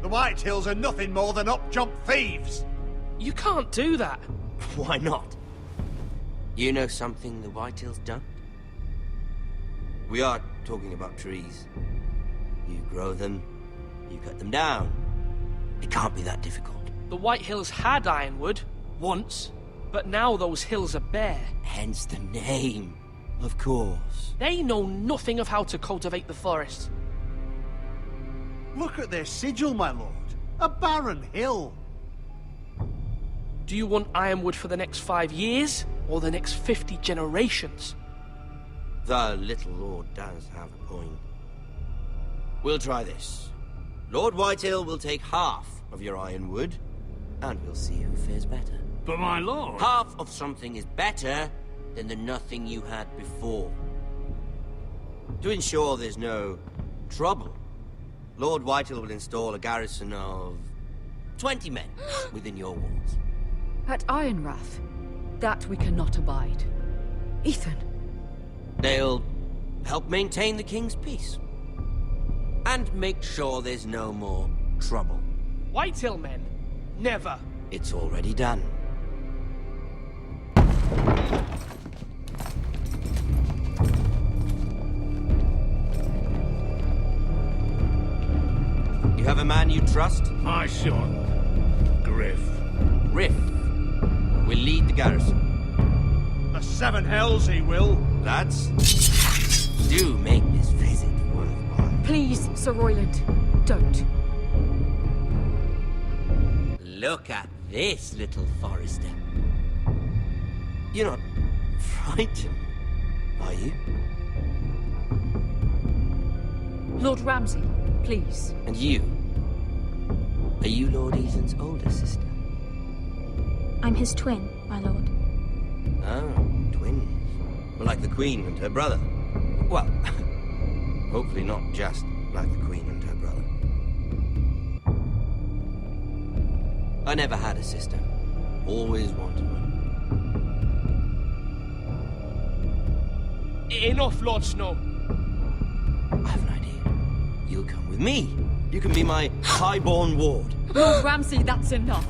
The Whitehills are nothing more than up-jump thieves! You can't do that. Why not? You know something the Whitehills don't? We are talking about trees. You grow them, you cut them down. It can't be that difficult. The Whitehills had Ironwood, once, but now those hills are bare. Hence the name, of course. They know nothing of how to cultivate the forest. Look at their sigil, my lord. A barren hill. Do you want Ironwood for the next 5 years, or the next 50 generations? The little lord does have a point. We'll try this. Lord Whitehill will take half of your Ironwood, and we'll see who fares better. But my lord... Half of something is better than the nothing you had before. To ensure there's no trouble, Lord Whitehill will install a garrison of 20 men within your walls. At Ironrath? That we cannot abide. Ethan! They'll help maintain the king's peace. And make sure there's no more trouble. Whitehill men? Never. It's already done. You have a man you trust? My son, Griff. Griff will lead the garrison. The seven hells he will. Lads, do make this visit worthwhile. Please, Sir Royland, don't. Look at this, little Forrester. You're not frightened, are you? Lord Ramsay, please. And you? Are you Lord Ethan's older sister? I'm his twin, my lord. Oh, twins. Well, like the Queen and her brother. Well, hopefully not just like the Queen and her brother. I never had a sister. Always wanted one. Enough, Lord Snow. I have an idea. You'll come with me. You can be my highborn ward. Lord Ramsay, that's enough.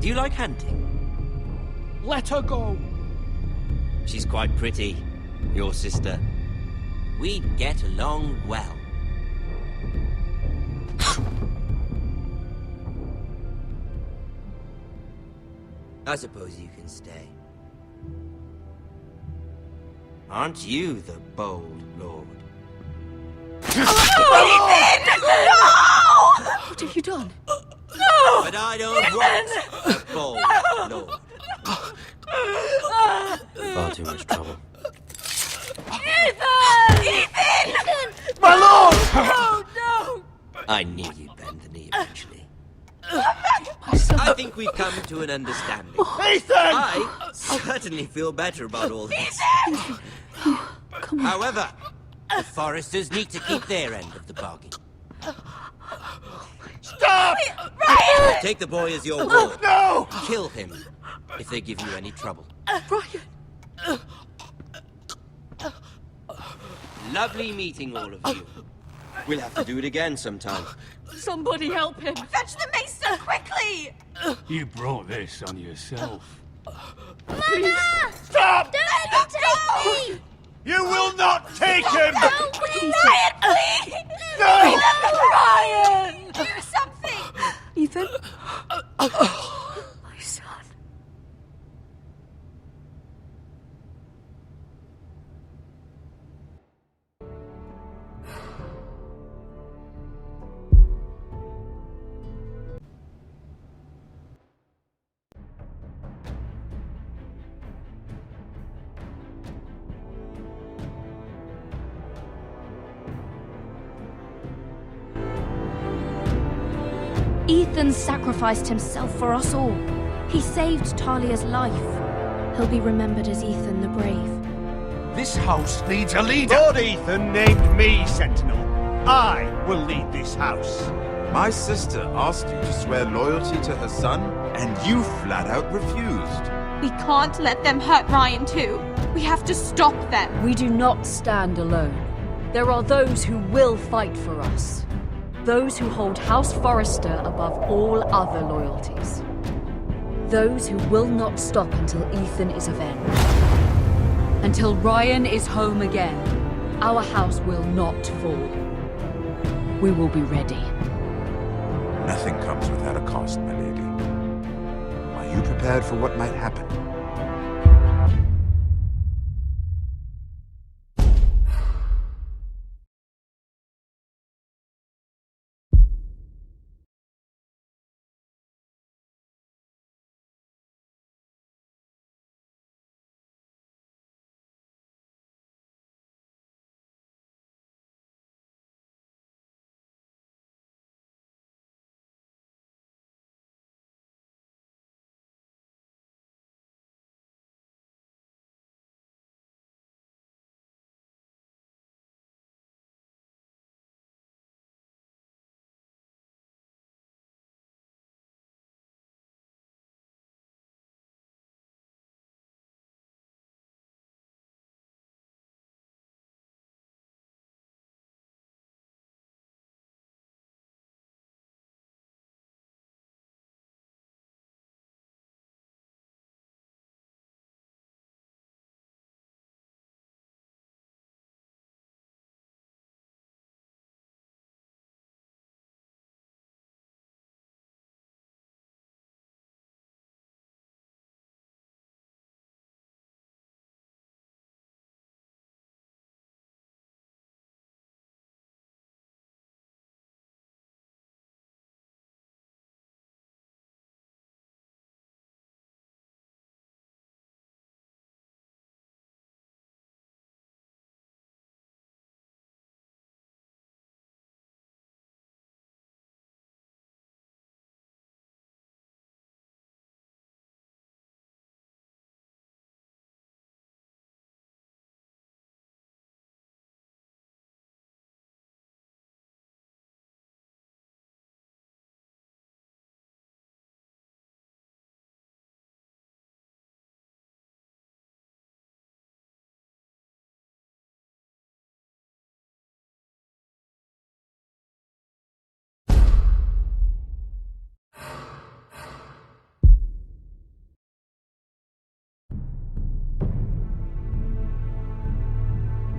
Do you like hunting? Let her go. She's quite pretty, your sister. We'd get along well. I suppose you can stay. Aren't you the bold lord? What have you done? No! But I don't want a bold lord. Far too much trouble. Ethan! Ethan! My lord! Oh, no! I knew you'd bend the knee eventually. I think we've come to an understanding. Ethan! I certainly feel better about all this. However, the Foresters need to keep their end of the bargain. Stop! Ryan! Take the boy as your ward. No! Kill him if they give you any trouble. Ryan! Lovely meeting all of you. We'll have to do it again sometime. Somebody help him! Fetch the maester, quickly! You brought this on yourself. Mama! Stop! Don't let him take me! You will not take him! No, Ryan, please! No! Ryan! Do something! Ethan? My son. Ethan sacrificed himself for us all. He saved Talia's life. He'll be remembered as Ethan the Brave. This house needs a leader! Lord Ethan named me Sentinel. I will lead this house. My sister asked you to swear loyalty to her son, and you flat out refused. We can't let them hurt Ryan too. We have to stop them. We do not stand alone. There are those who will fight for us. Those who hold House Forrester above all other loyalties. Those who will not stop until Ethan is avenged. Until Ryan is home again, our house will not fall. We will be ready. Nothing comes without a cost, my lady. Are you prepared for what might happen?